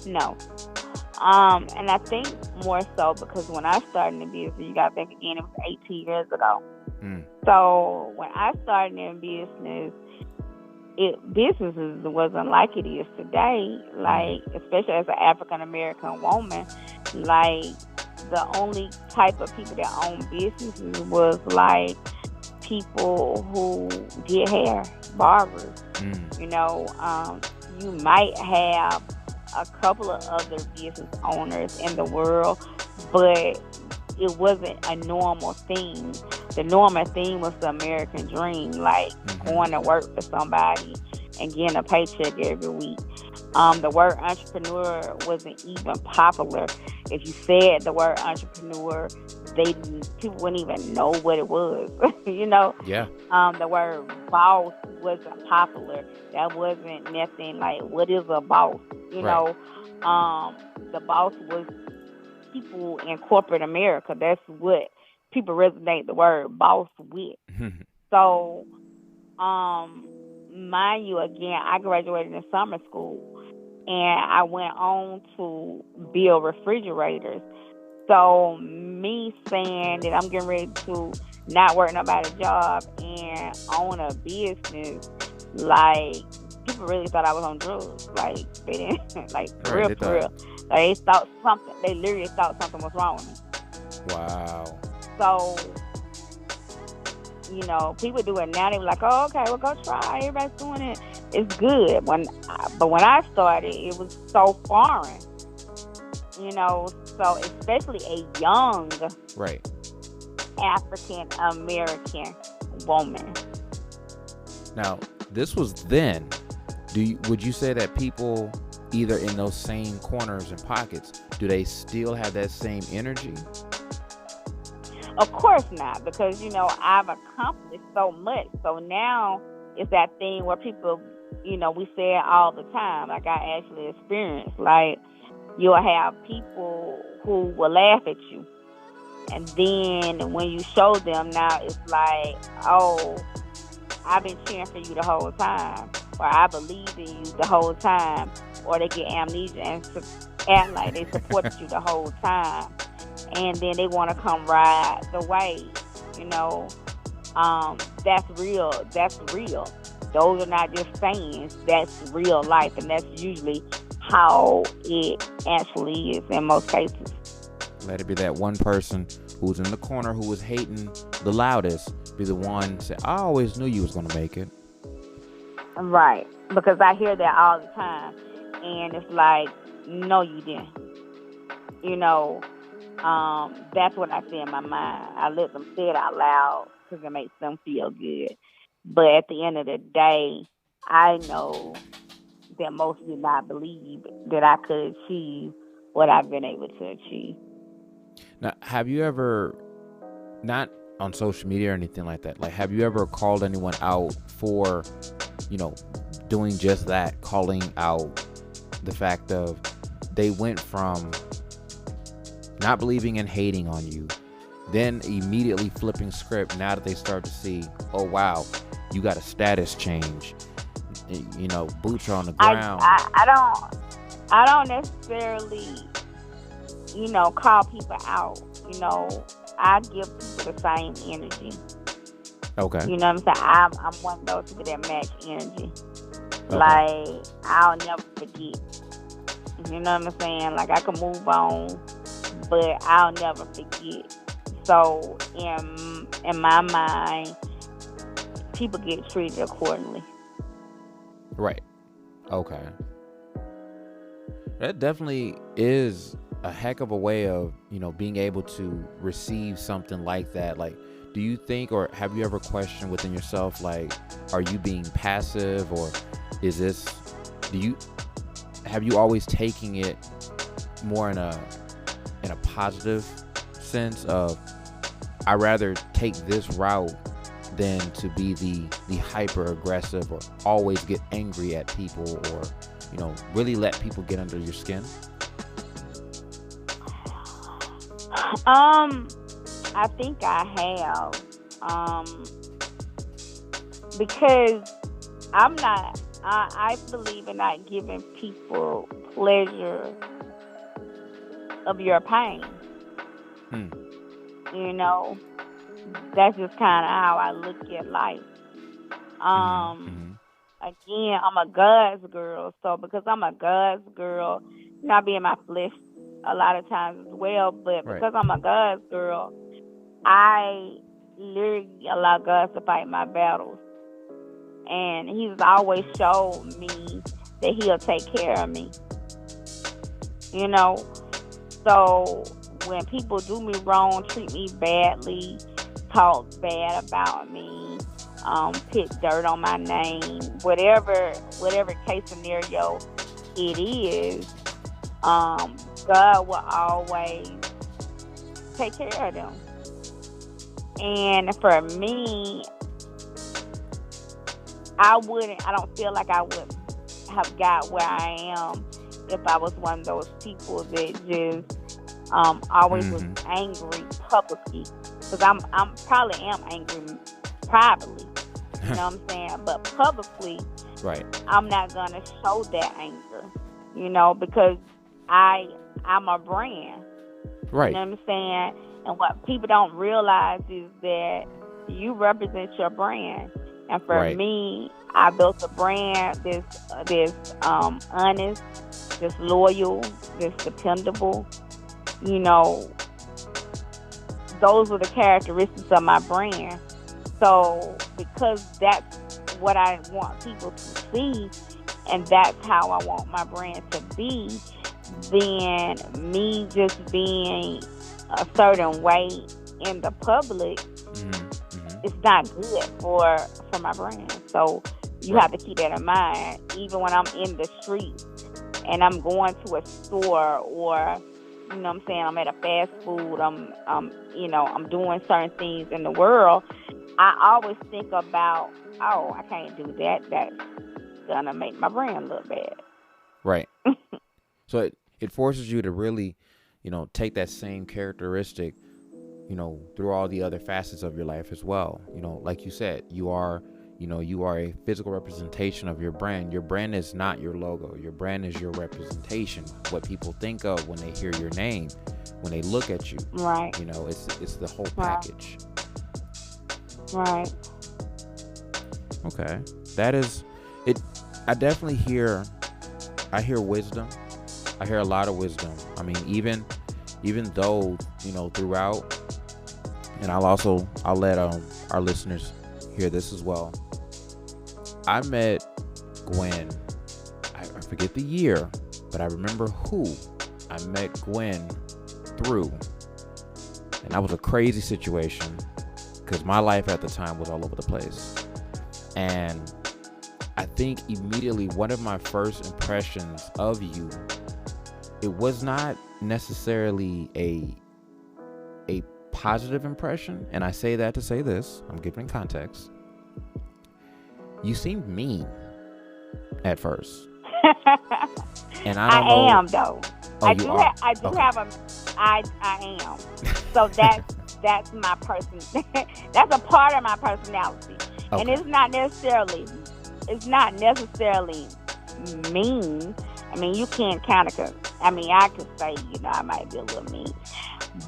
No. And I think more so because when I started in business, you got to think again, it was 18 years ago. So when I started in business, businesses wasn't like it is today. Like, especially as an African American woman, like the only type of people that own businesses was like people who did hair, barbers. You might have a couple of other business owners in the world, but it wasn't a normal thing. The normal thing was the American dream, like going to work for somebody and getting a paycheck every week. The word entrepreneur wasn't even popular. If you said the word entrepreneur, people wouldn't even know what it was. You know? Yeah. The word boss wasn't popular. That wasn't nothing like, what is a boss? You know? The boss was people in corporate America. That's what people resonate the word boss with. So, mind you, again, I graduated in summer school, and I went on to build refrigerators. So me saying that I'm getting ready to not work nobody's job and own a business, like, people really thought I was on drugs. Like, they didn't, like, for real. Like, they thought something, they literally thought something was wrong with me. Wow. So, you know, people do it now. They were like, "Oh, okay, well, go try. Everybody's doing it. It's good." But when I started, it was so foreign. You know, so especially a young African American woman. Now, this was then. Would you say that people, either in those same corners and pockets, do they still have that same energy? Of course not, because, you know, I've accomplished so much. So now it's that thing where people, you know, we say it all the time, like I actually experienced. Like, you'll have people who will laugh at you. And then when you show them, now it's like, oh, I've been cheering for you the whole time. Or I believed in you the whole time. Or they get amnesia and act like they supported you the whole time. And then they want to come ride the wave, you know. That's real. That's real. Those are not just sayings. That's real life, and that's usually how it actually is in most cases. Let it be that one person who's in the corner who was hating the loudest be the one say, "I always knew you was gonna make it." Right, because I hear that all the time, and it's like, no, you didn't. You know. That's what I say in my mind. I let them say it out loud because it makes them feel good. But at the end of the day, I know that most did not believe that I could achieve what I've been able to achieve. Now, have you ever, not on social media or anything like that, like, have you ever called anyone out for, you know, doing just that, calling out the fact of they went from not believing and hating on you, then immediately flipping script now that they start to see, oh wow, you got a status change, you know, boots are on the ground. I don't necessarily, you know, call people out. You know, I give people the same energy. Okay. You know what I'm saying? I'm one of those people that match energy. Okay. Like, I'll never forget. You know what I'm saying? Like, I can move on, but I'll never forget. So in my mind, people get treated accordingly. Right. Okay. That definitely is a heck of a way of, you know, being able to receive something like that. Like, do you think, or have you ever questioned within yourself, like, are you being passive, or is this, have you always taking it more in a positive sense of, I rather take this route than to be the hyper aggressive or always get angry at people, or, you know, really let people get under your skin? I think I have, because I believe in not giving people pleasure of your pain. You know, that's just kind of how I look at life. Again, I'm a God's girl, so because I'm a God's girl, not being my flesh a lot of times as well, but because I'm a God's girl, I literally allow God to fight my battles. And He's always showed me that He'll take care of me. You know? So when people do me wrong, treat me badly, talk bad about me, put dirt on my name, whatever case scenario it is, God will always take care of them. And for me, I don't feel like I would have got where I am if I was one of those people that just always was angry publicly. Because I'm probably am angry privately, you know what I'm saying? But publicly, right, I'm not gonna show that anger, because I'm a brand, right. You know what I'm saying? And what people don't realize is that you represent your brand. And for me, I built a brand that's honest, that's loyal, that's dependable. Those are the characteristics of my brand. So because that's what I want people to see, and that's how I want my brand to be, then me just being a certain way in the public, it's not good for my brand. So you have to keep that in mind, even when I'm in the street and I'm going to a store, or I'm at a fast food, I'm doing certain things in the world. I always think about, I can't do that. That's gonna make my brand look bad. Right. So it forces you to really, take that same characteristic, through all the other facets of your life as well. Like you said, you are a physical representation of your brand. Your brand is not your logo. Your brand is your representation. What people think of when they hear your name, when they look at you. Right. It's the whole package. Right. Okay. That is it. I definitely hear wisdom. I hear a lot of wisdom. I mean, even though, throughout, and I'll let our listeners hear this as well. I met Gwen. I forget the year, but I remember who I met Gwen through. And that was a crazy situation because my life at the time was all over the place. And I think immediately one of my first impressions of you, it was not necessarily a positive impression. And I say that to say this, I'm giving context. You seemed mean at first. And I don't know. I am though. Oh, I you do are? I am. So that's my person. That's a part of my personality. Okay. And it's not necessarily mean. I mean, you can't I could say, I might be a little mean.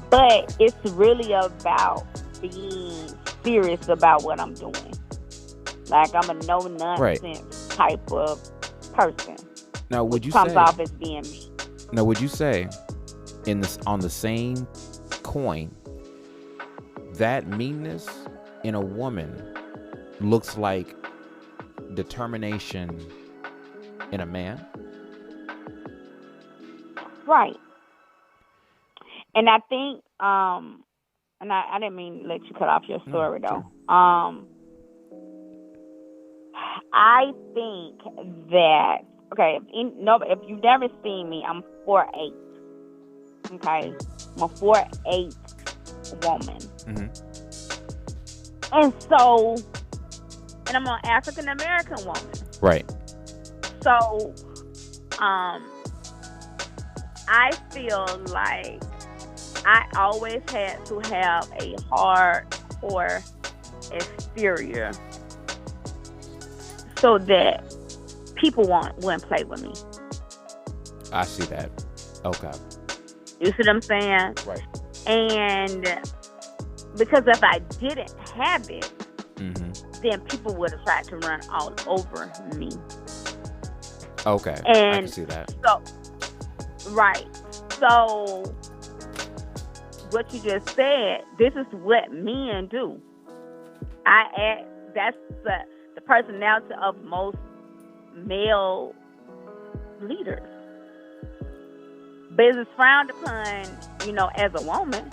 But it's really about being serious about what I'm doing. Like, I'm a no-nonsense type of person. Now, would you comes off as being mean. Now, would you say, on the same coin, that meanness in a woman looks like determination in a man? Right. And I think, and I didn't mean to let you cut off your story, though. Sure. I think that, if you've never seen me, I'm 4'8". Okay? I'm a 4'8" woman. Mm-hmm. And so, and I'm an African American woman. Right. So, I feel like I always had to have a hardcore exterior so that people wouldn't play with me. I see that. Okay. You see what I'm saying? Right. And because if I didn't have it, then people would have tried to run all over me. Okay. And I can see that. Right. So, what you just said, this is what men do. That's the personality of most male leaders. but it's frowned upon, as a woman,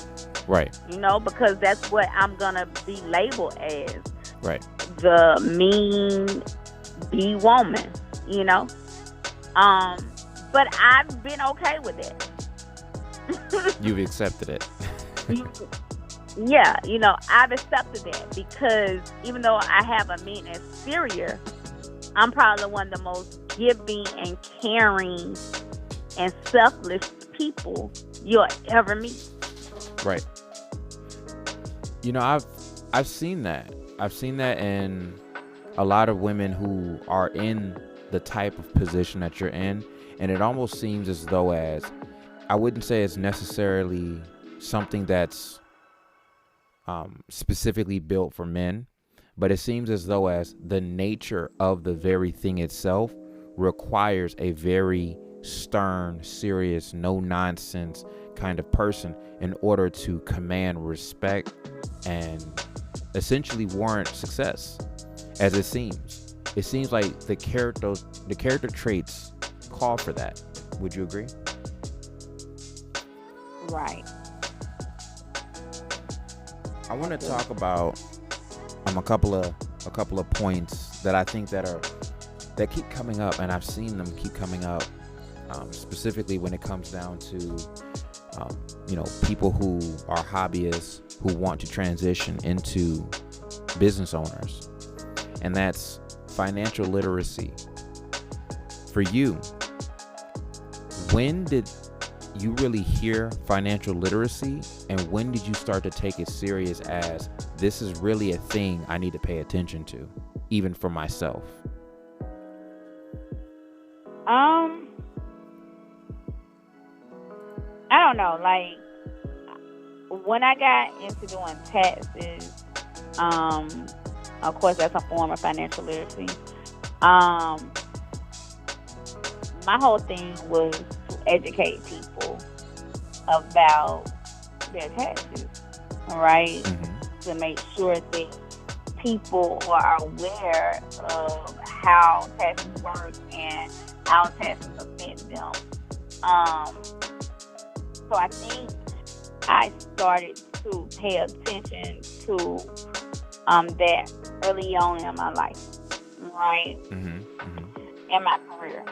Right. Because that's what I'm gonna be labeled as, Right. the mean B woman, but I've been okay with it. You've accepted it. Yeah, I've accepted that, because even though I have a mean exterior, I'm probably one of the most giving and caring and selfless people you'll ever meet. Right. I've seen that. I've seen that in a lot of women who are in the type of position that you're in, and it almost seems as though I wouldn't say it's necessarily something that's specifically built for men, but it seems as though as the nature of the very thing itself requires a very stern, serious, no nonsense kind of person in order to command respect and essentially warrant success. As it seems like the character traits call for that. Would you agree? Right. I want to talk about a couple of points that I think that keep coming up, and I've seen them keep coming up, specifically when it comes down to people who are hobbyists who want to transition into business owners, and that's financial literacy. For you, when did you really hear financial literacy, and when did you start to take it serious as this is really a thing I need to pay attention to, even for myself? I don't know, like, when I got into doing taxes, of course that's a form of financial literacy. My whole thing was to educate people about their taxes, right? Mm-hmm. To make sure that people are aware of how taxes work and how taxes affect them. So I think I started to pay attention to that early on in my life, right? Mm-hmm. Mm-hmm. In my career.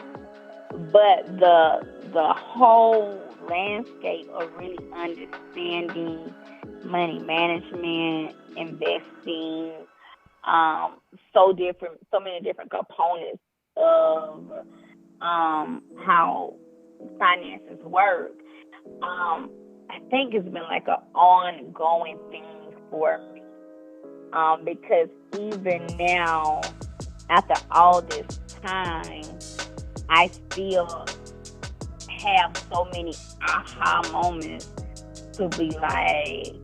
But the whole landscape of really understanding money management, investing, so many different components of how finances work. I think it's been like an ongoing thing for me, because even now, after all this time, I still have so many aha moments to be like,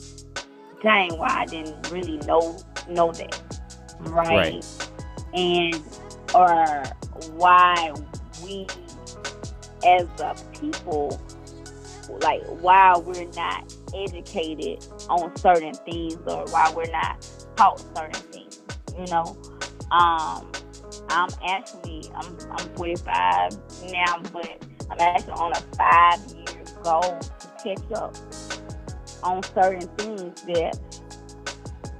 dang, why I didn't really know that, right? And or why we as a people, like, why we're not educated on certain things, or why we're not taught certain things, I'm 45 now, but I'm actually on a 5-year goal to catch up on certain things that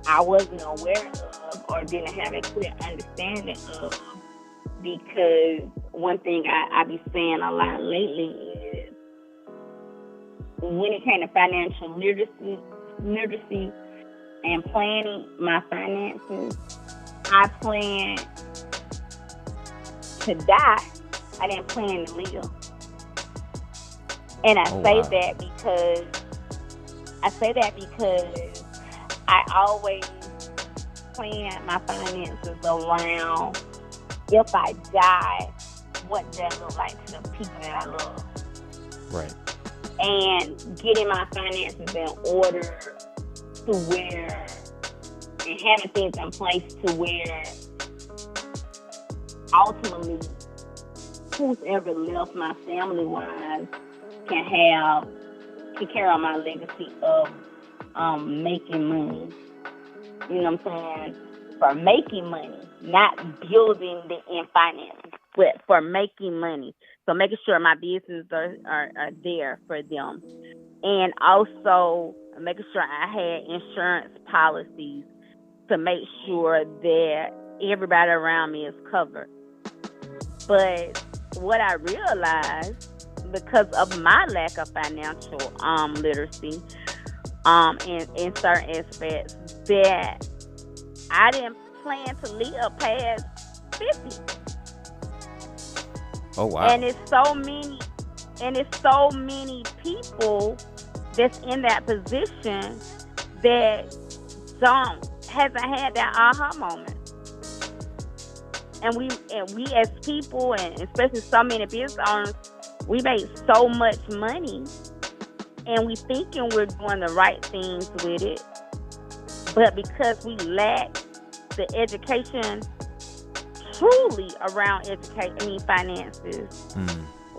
I wasn't aware of or didn't have a clear understanding of. Because one thing I be saying a lot lately is, when it came to financial literacy and planning my finances, I planned to die. I didn't plan to live. And I say that because I always plan my finances around, if I die, what that look like to the people that I love. Right. And getting my finances in order to where, and having things in place to where ultimately whoever left my family-wise can carry on my legacy of making money. You know what I'm saying? For making money, not building in finances. but for making money. So making sure my business are there for them. And also making sure I had insurance policies to make sure that everybody around me is covered. But what I realized, because of my lack of financial literacy in certain aspects, that I didn't plan to live past 50. Oh wow. And it's so many people that's in that position that hasn't had that aha moment. And we as people, and especially so many business owners, we make so much money, and we thinking we're doing the right things with it, but because we lack the education truly around finances,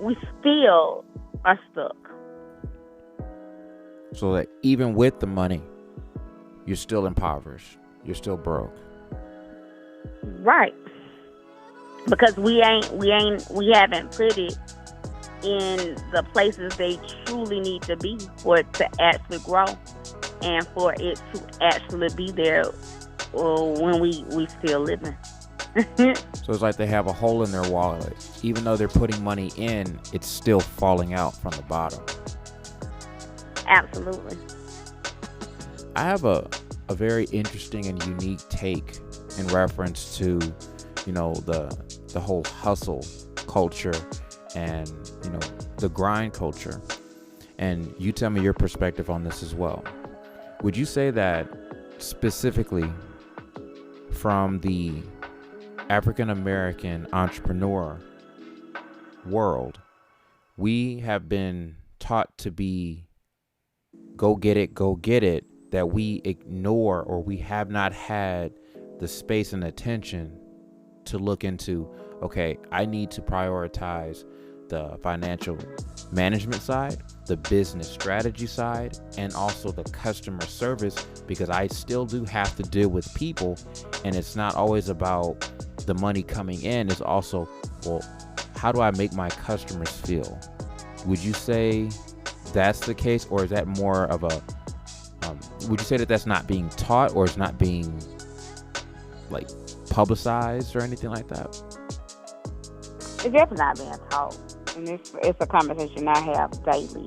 we still are stuck. So that even with the money, you're still impoverished. You're still broke. Right. Because we haven't put it in the places they truly need to be for it to actually grow and for it to actually be there when we still living. So it's like they have a hole in their wallet. Even though they're putting money in, it's still falling out from the bottom. Absolutely. I have a very interesting and unique take in reference to, the whole hustle culture and, the grind culture. And you tell me your perspective on this as well. Would you say that specifically from the African American entrepreneur world, we have been taught to be go get it, that we ignore, or we have not had the space and attention to look into, okay, I need to prioritize the financial management side, the business strategy side, and also the customer service, because I still do have to deal with people, and it's not always about the money coming in. It's also, well, how do I make my customers feel? Would you say that's the case, or is that more of a would you say that that's not being taught, or it's not being like publicized or anything like that? It's definitely not being taught, and it's a conversation I have daily,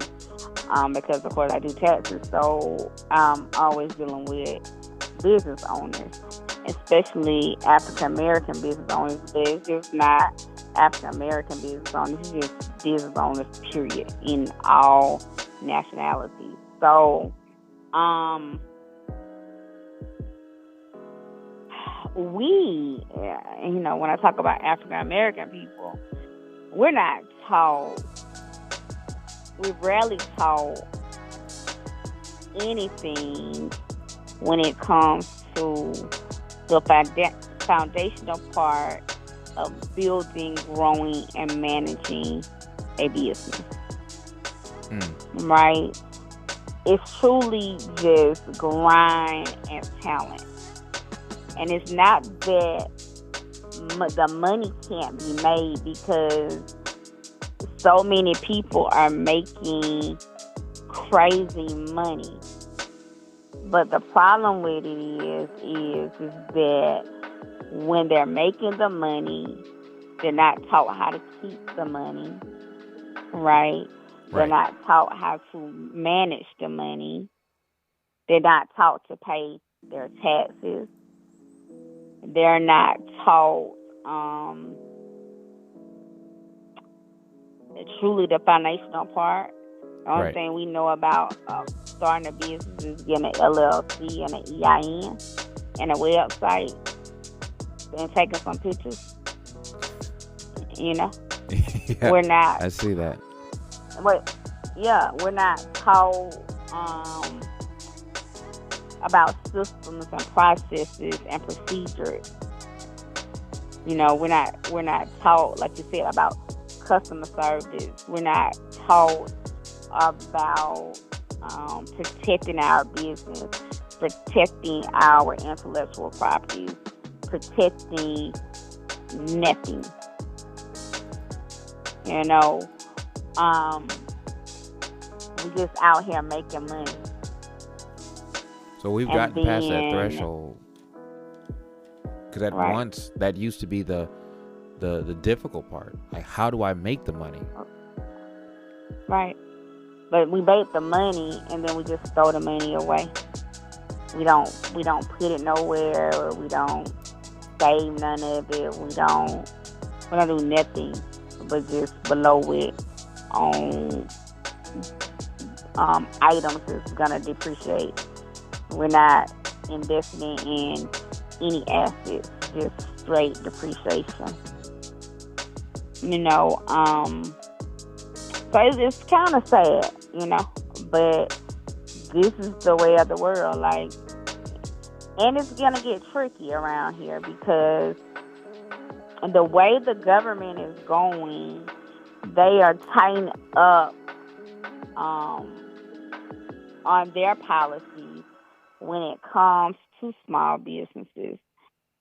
because of course I do taxes, so I'm always dealing with business owners, especially African American business owners. But it's just not African American business owners; it's just business owners, period, in all nationalities. So, when I talk about African American people, we're not taught. We rarely taught anything when it comes to the foundational part of building, growing, and managing a business. Right? It's truly just grind and talent. And it's not that the money can't be made, because so many people are making crazy money. But the problem with it is that when they're making the money, they're not taught how to keep the money, right? They're not taught how to manage the money. They're not taught to pay their taxes. They're not taught truly the foundational part. The only thing we know about starting a business is getting an LLC and an EIN and a website and taking some pictures. Yeah, we're not. I see that. We're not taught about systems and processes and procedures. We're not taught, like you said, about customer service. We're not taught about protecting our business, protecting our intellectual property, protecting nothing. You know, um, we just out here making money. So we've And gotten past that then, threshold, because at right, once that used to be the difficult part. Like, how do I make the money? right. But we make the money and then we just throw the money away. We don't put it nowhere, or we don't save none of it. We don't do nothing but just below it on items that's gonna depreciate. We're not investing in any assets, just straight depreciation. You know, so it's kind of sad, you know, but this is the way of the world. Like, and it's gonna get tricky around here because the way the government is going, they are tightening up on their policies when it comes to small businesses,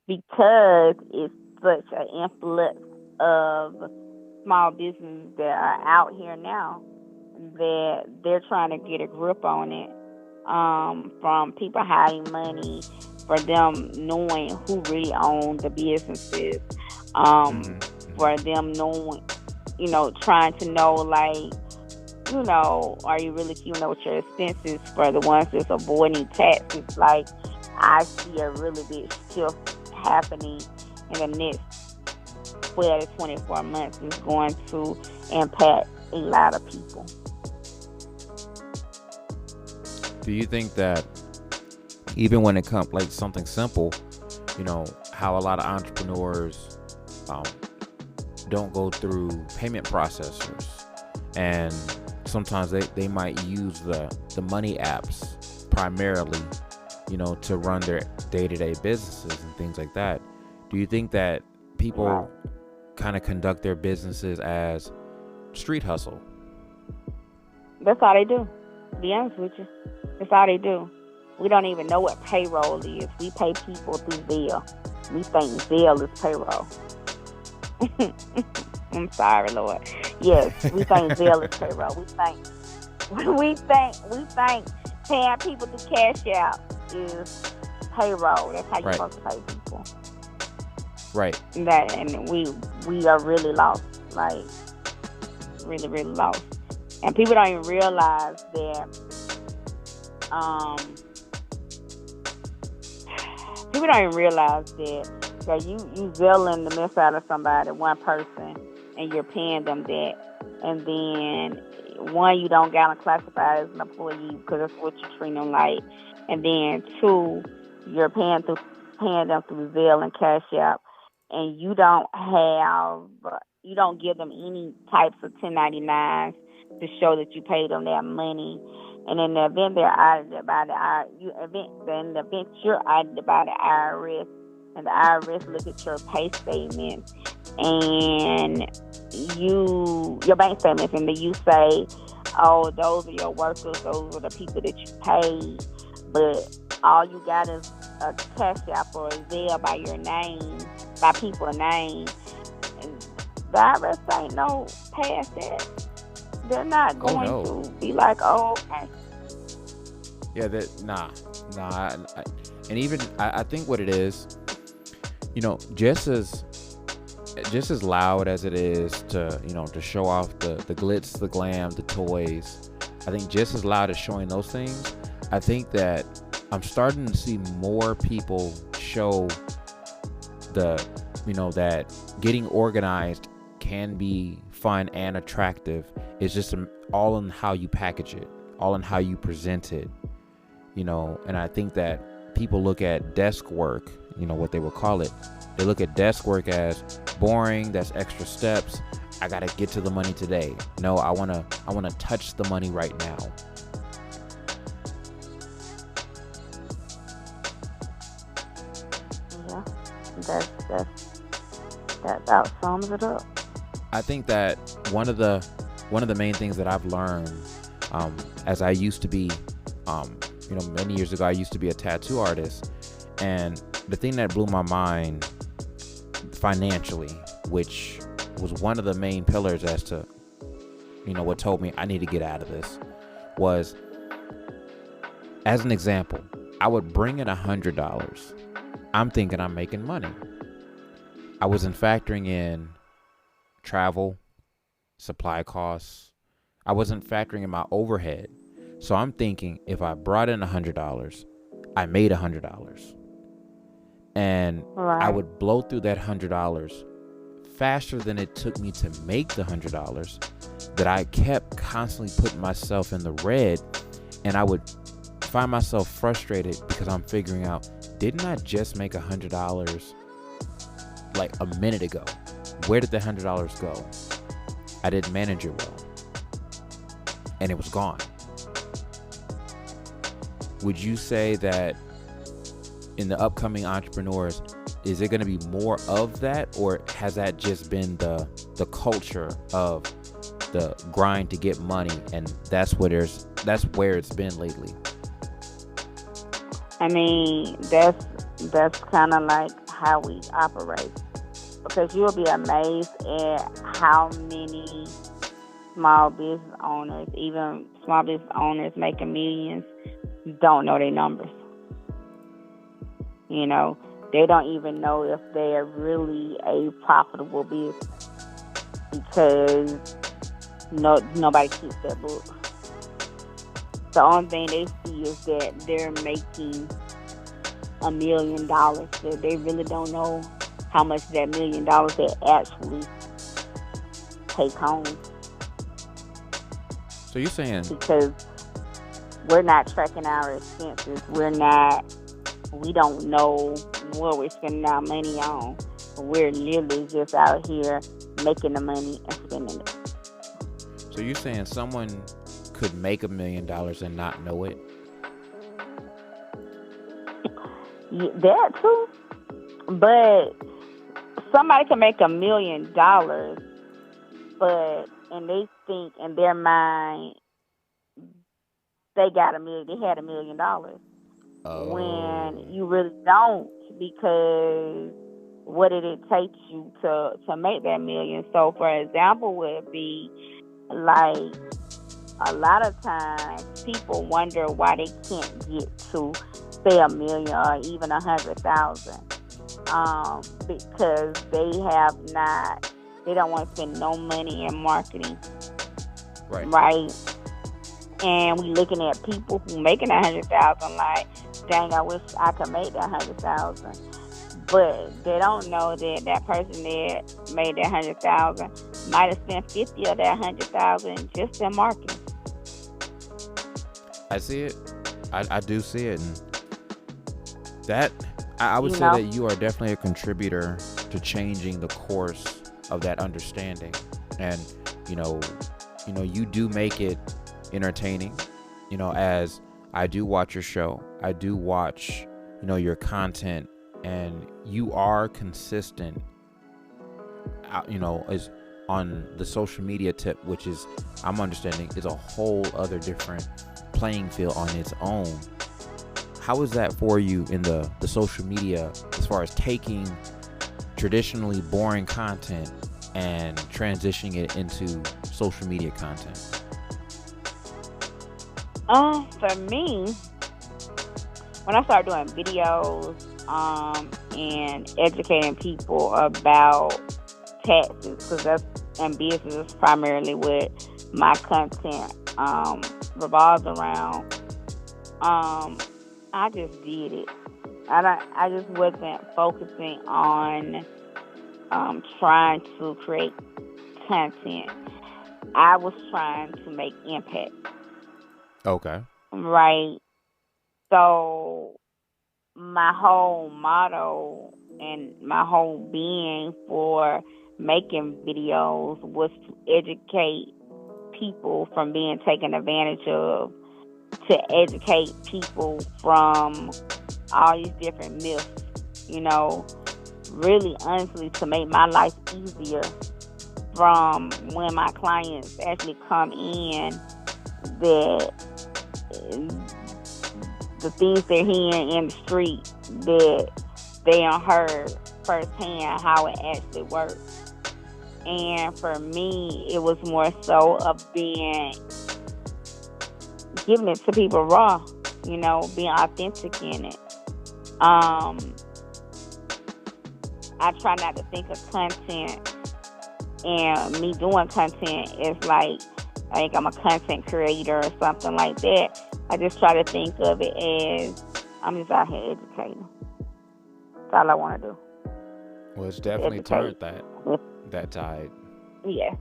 because it's such an influx of small businesses that are out here now that they're trying to get a grip on it, from people hiding money, for them knowing who really owns the businesses, for them knowing, you know, trying to know, like, you know, are you really keeping up with your expenses, for the ones that's avoiding taxes. Like, I see a really big shift happening in the next 12 to 24 months. Is going to impact a lot of people. Do you think that even when it comes like something simple, you know, how a lot of entrepreneurs don't go through payment processors, and sometimes they might use the money apps primarily, you know, to run their day-to-day businesses and things like that? Do you think that people kind of conduct their businesses as street hustle? That's all they do, to be honest with you. That's all they do. We don't even know what payroll is. We pay people through Zelle. We think Zelle is payroll. I'm sorry, Lord. Yes, we think Zelle is payroll. We think paying people through Cash App is payroll. That's how you're supposed to pay people. Right. And we are really lost. Like, really, really lost. And people don't even realize that. People don't even realize that you Zelling the mess out of somebody, one person, and you're paying them that, and then one, you don't got them classified as an employee because that's what you're treating them like, and then two, you're paying them through Zelle and Cash App, and you don't give them any types of 1099s to show that you paid them that money. And in the event they're audited by you're audited by the IRS, and the IRS look at your pay statements and your bank statements, and then you say, oh, those are your workers, those are the people that you paid, but all you got is a Cash App or a Zelle by your name, by people's name, and the IRS ain't no past that. They're not going to be like, oh, okay. Yeah, and even I think what it is, you know, just as loud as it is to, you know, to show off the glitz, the glam, the toys, I think just as loud as showing those things, I think that I'm starting to see more people show that getting organized can be fun and attractive. It's just all in how you package it, all in how you present it, you know. And I think that people look at desk work, you know, what they would call it. They look at desk work as boring. That's extra steps. I gotta get to the money today. No, I wanna touch the money right now. Yeah, that sums it up. I think that one of the main things that I've learned, as I used to be, many years ago, I used to be a tattoo artist, and the thing that blew my mind financially, which was one of the main pillars as to, what told me I need to get out of this was, as an example, I would bring in $100. I'm thinking I'm making money. I wasn't factoring in travel, supply costs. I wasn't factoring in my overhead. So I'm thinking if I brought in $100, I made $100. And Right. I would blow through that $100 faster than it took me to make the $100, that I kept constantly putting myself in the red, and I would find myself frustrated because I'm figuring out, didn't I just make $100 like a minute ago? Where did the $100 go? I didn't manage it well, and it was gone. Would you say that in the upcoming entrepreneurs, is it going to be more of that, or has that just been the culture of the grind to get money, and that's where it's been lately? I mean, that's kind of like how we operate, because you'll be amazed at how many small business owners, even small business owners making millions, don't know their numbers. They don't even know if they're really a profitable business, because nobody keeps their books. The only thing they see is that they're making $1 million. So they really don't know how much that $1 million they actually take home. So you're saying, because we're not tracking our expenses, we don't know what we're spending our money on. We're literally just out here making the money and spending it. So you're saying someone could make $1 million and not know it? Yeah, that too. But somebody can make $1 million, and they think in their mind they had $1 million. Oh. When you really don't, because what did it take you to make that $1 million? So, for example, would be like, a lot of times people wonder why they can't get to say $1 million or even 100,000, because they don't want to spend no money in marketing, right? And we looking at people who making 100,000 like, dang, I wish I could make that 100,000. But they don't know that person that made that 100,000 might have spent 50 of that 100,000 just in marketing. I see it. I do see it, and that I would say that you are definitely a contributor to changing the course of that understanding. And you do make it entertaining. As I do watch your show, I do watch your content, and you are consistent is on the social media tip, which is, I'm understanding, is a whole other different playing field on its own. How is that for you in the social media, as far as taking traditionally boring content and transitioning it into social media content? For me, when I started doing videos and educating people about taxes, because that's in business is primarily what my content revolves around, I just did it. I just wasn't focusing on trying to create content. I was trying to make impact. Okay. Right. So my whole motto and my whole being for making videos was to educate people from being taken advantage of, to educate people from all these different myths, really honestly to make my life easier from when my clients actually come in, that the things they're hearing in the street, that they heard firsthand how it actually works. And for me, it was more so of giving it to people raw, being authentic in it. I try not to think of content and me doing content is like I'm a content creator or something like that. I just try to think of it as I'm just out here educating. That's all I want to do. Well, it's definitely turned that tide. Yeah,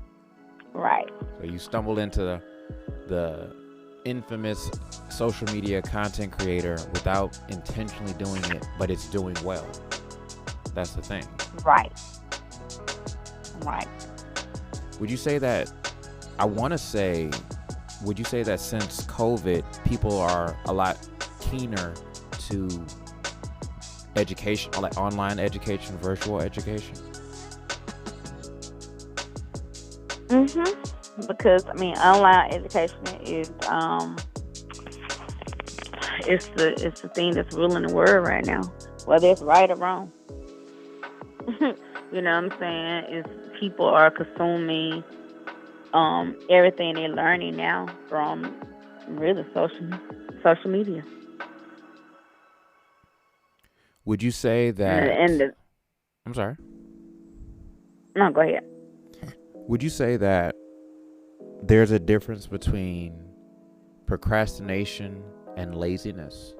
right. So you stumbled into the infamous social media content creator without intentionally doing it, but it's doing well. That's the thing. Right. Would you say that, would you say that since COVID, people are a lot keener to education, like online education, virtual education? Because online education is it's the thing that's ruling the world right now, whether it's right or wrong. You know what I'm saying? It's people are consuming everything they're learning now from really social media. Would you say that? I'm sorry. No, go ahead. Would you say that there's a difference between procrastination and laziness?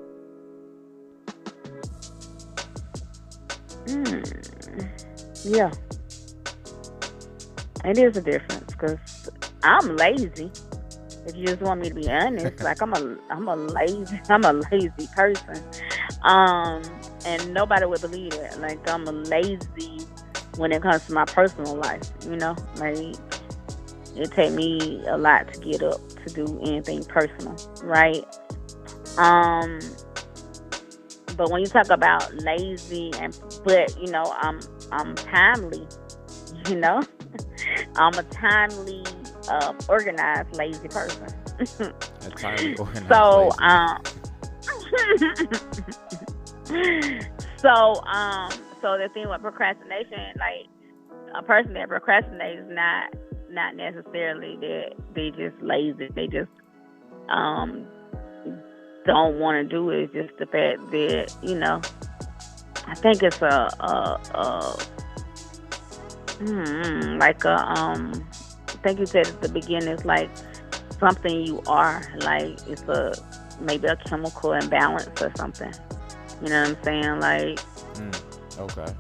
Yeah. It is a difference because I'm lazy. If you just want me to be honest, like I'm a lazy person. And nobody would believe it. Like I'm lazy when it comes to my personal life, like it take me a lot to get up to do anything personal, right? But when you talk about lazy but I'm timely, I'm a timely, organized, lazy person. A timely, organized, so, so the thing with procrastination, like a person that procrastinates is not necessarily that they just lazy. They just don't want to do it. It's just the fact that I think it's I think you said at the beginning, it's like something you are, like it's maybe a chemical imbalance or something. You know what I'm saying? Like, okay.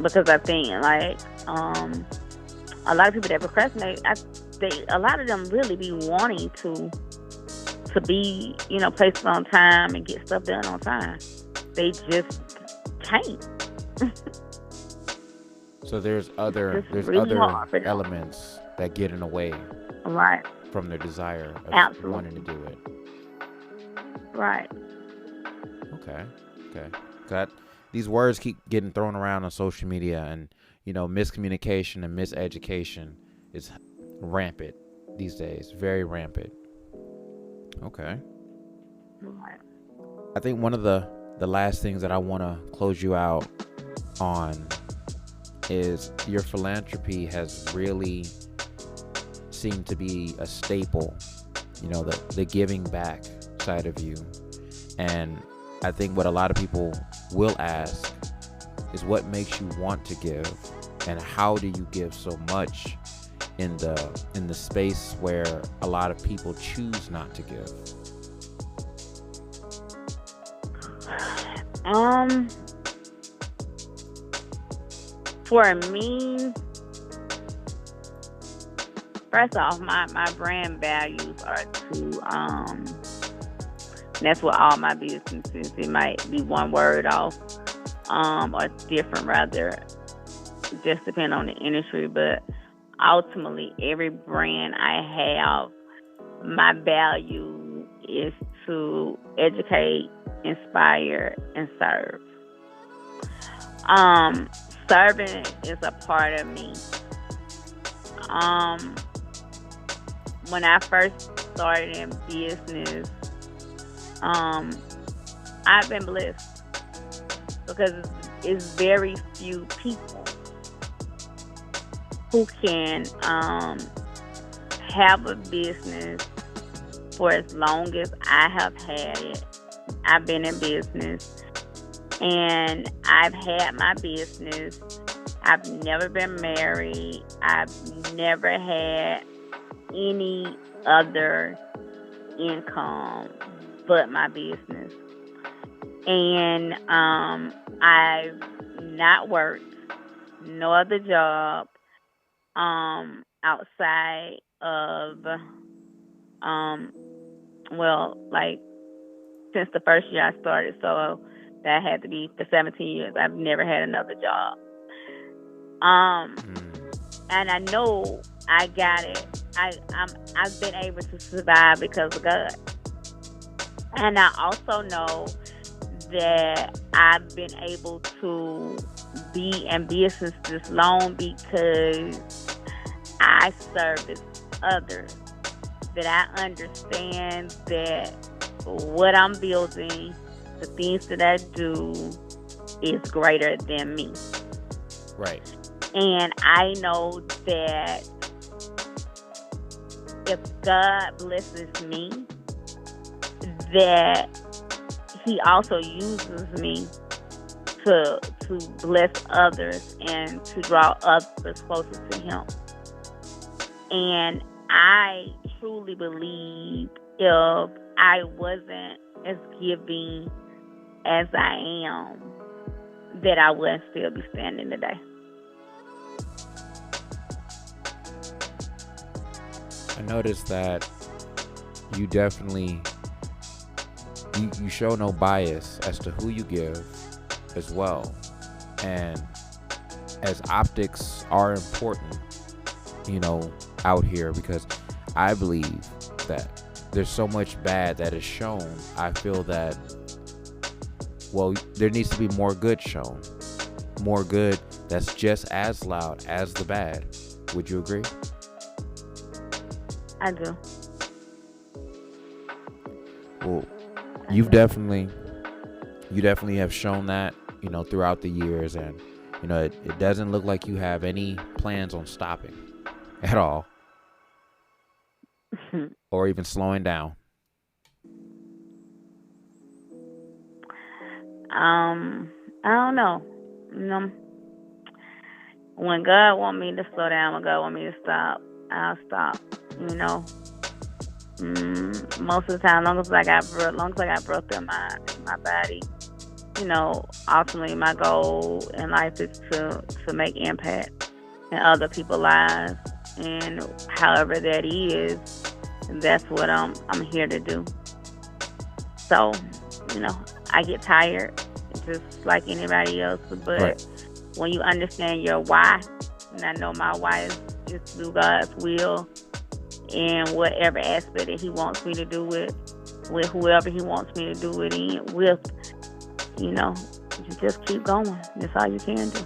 Because I think like a lot of people that procrastinate, a lot of them really be wanting to be, placed on time and get stuff done on time. They just can't. So there's other elements that get in the way, right, from their desire of Absolutely. wanting to do it. Right. Okay. These words keep getting thrown around on social media, and miscommunication and miseducation is rampant these days. Very rampant. Okay. Right. I think one of the last things that I want to close you out on is your philanthropy has really seemed to be a staple, the giving back side of you. And I think what a lot of people will ask is what makes you want to give, and how do you give so much in the space where a lot of people choose not to give? For me, first off, my brand values are to that's what all my businesses, it might be one word off, or different rather, just depending on the industry, but ultimately every brand I have, my value is to educate, inspire, and serve. Serving is a part of me. When I first started in business, I've been blessed because it's very few people who can have a business for as long as I have had it. I've been in business, and I've had my business. I've never been married. I've never had any other income but my business. And I've not worked no other job outside of like since the first year I started, so that had to be for 17 years. I've never had another job. And I know I got it. I've been able to survive because of God. And I also know that I've been able to be in business this long because I service others. That I understand that what I'm building, the things that I do, is greater than me. Right. And I know that if God blesses me, that He also uses me to bless others and to draw others closer to Him. And I truly believe if I wasn't as giving as I am, that I wouldn't still be standing today. I noticed that you definitely you show no bias as to who you give as well. And as optics are important, out here, because I believe that there's so much bad that is shown. I feel that, there needs to be more good shown. More good that's just as loud as the bad. Would you agree? I do. Well, you definitely have shown that, throughout the years, and it doesn't look like you have any plans on stopping at all. Or even slowing down. I don't know. When God want me to slow down, when God want me to stop, I'll stop. Most of the time, long as I got breath in my body, ultimately my goal in life is to make impact in other people's lives, and however that is, that's what I'm here to do. So, I get tired just like anybody else, but right. When you understand your why, and I know my why is to do God's will in whatever aspect that He wants me to do it, with whoever He wants me to do it in, with, you just keep going. That's all you can do.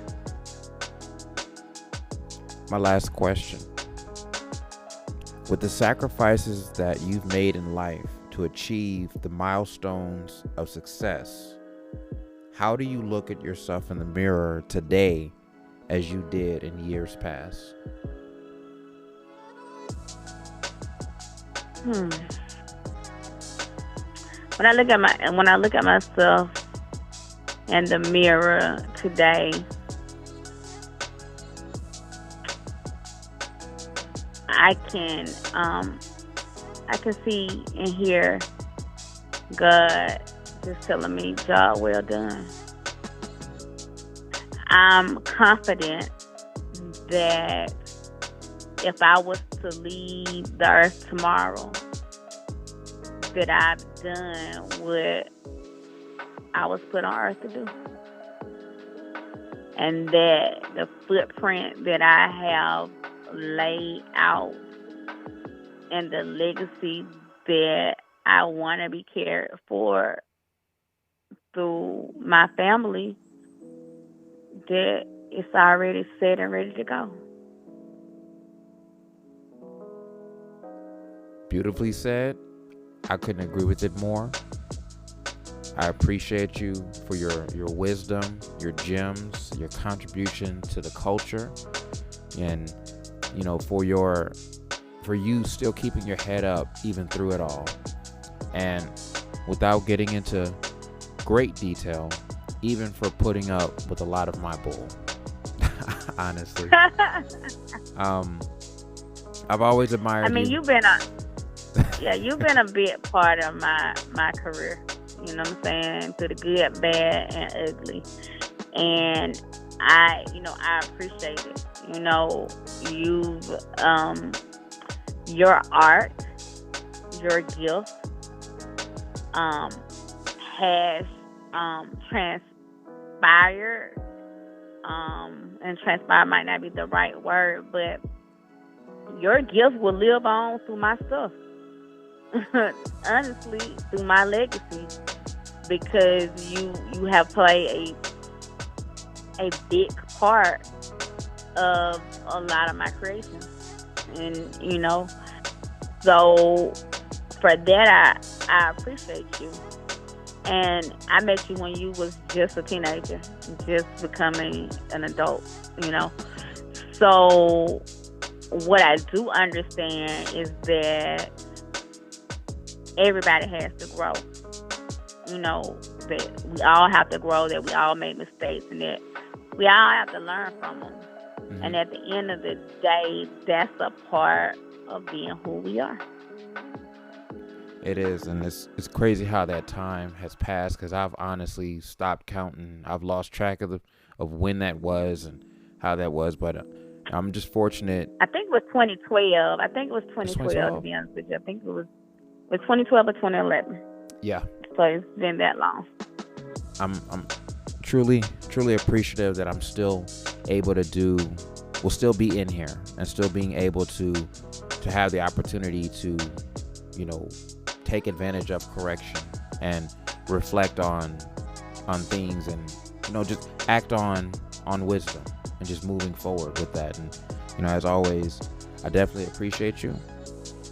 My last question. With the sacrifices that you've made in life to achieve the milestones of success, how do you look at yourself in the mirror today as you did in years past? When I look at myself in the mirror today, I can see and hear God just telling me, job well done. I'm confident that if I was to leave the earth tomorrow, that I've done what I was put on earth to do. And that the footprint that I have laid out and the legacy that I want to be cared for through my family, that it's already set and ready to go. Beautifully said. I couldn't agree with it more. I appreciate you for your wisdom, your gems, your contribution to the culture, and for you still keeping your head up even through it all. And without getting into great detail, even for putting up with a lot of my bull. Honestly. I've always admired you. I mean, you've been a big part of my career. You know what I'm saying? To the good, bad, and ugly. And I appreciate it. You've your art, your gift, has transpired. And transpire might not be the right word, but your gift will live on through my stuff. Honestly, through my legacy, because you have played a big part of a lot of my creations, and so for that I appreciate you. And I met you when you was just a teenager, just becoming an adult, So what I do understand is that everybody has to grow. That we all have to grow, that we all make mistakes, and that we all have to learn from them. Mm-hmm. And at the end of the day, that's a part of being who we are. It is, and it's crazy how that time has passed, because I've honestly stopped counting. I've lost track of when that was and how that was, but I'm just fortunate. I think it was 2012. I think it was 2012, to be honest with you. I think it was 2012 or 2011. Yeah. So it's been that long. I'm truly appreciative that I'm still able to will still be in here and still being able to have the opportunity to, take advantage of correction and reflect on things, and just act on wisdom and just moving forward with that. And as always, I definitely appreciate you,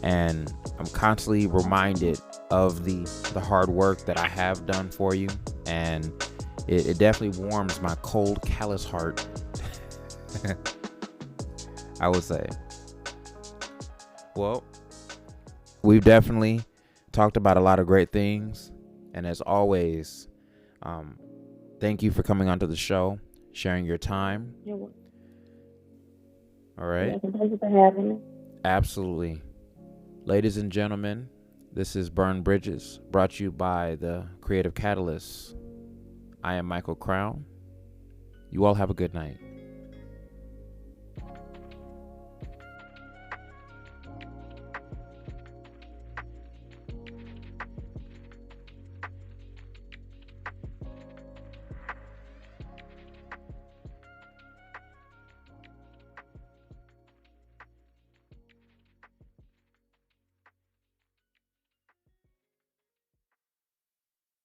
and I'm constantly reminded of the hard work that I have done for you, and it definitely warms my cold, callous heart. I would say. Well, we've definitely talked about a lot of great things, and as always, thank you for coming onto the show, sharing your time. You're welcome. All right. Thank you for having me. Absolutely. Ladies and gentlemen, this is Burn Bridges, brought to you by the Creative Catalyst. I am Michael Crown. You all have a good night.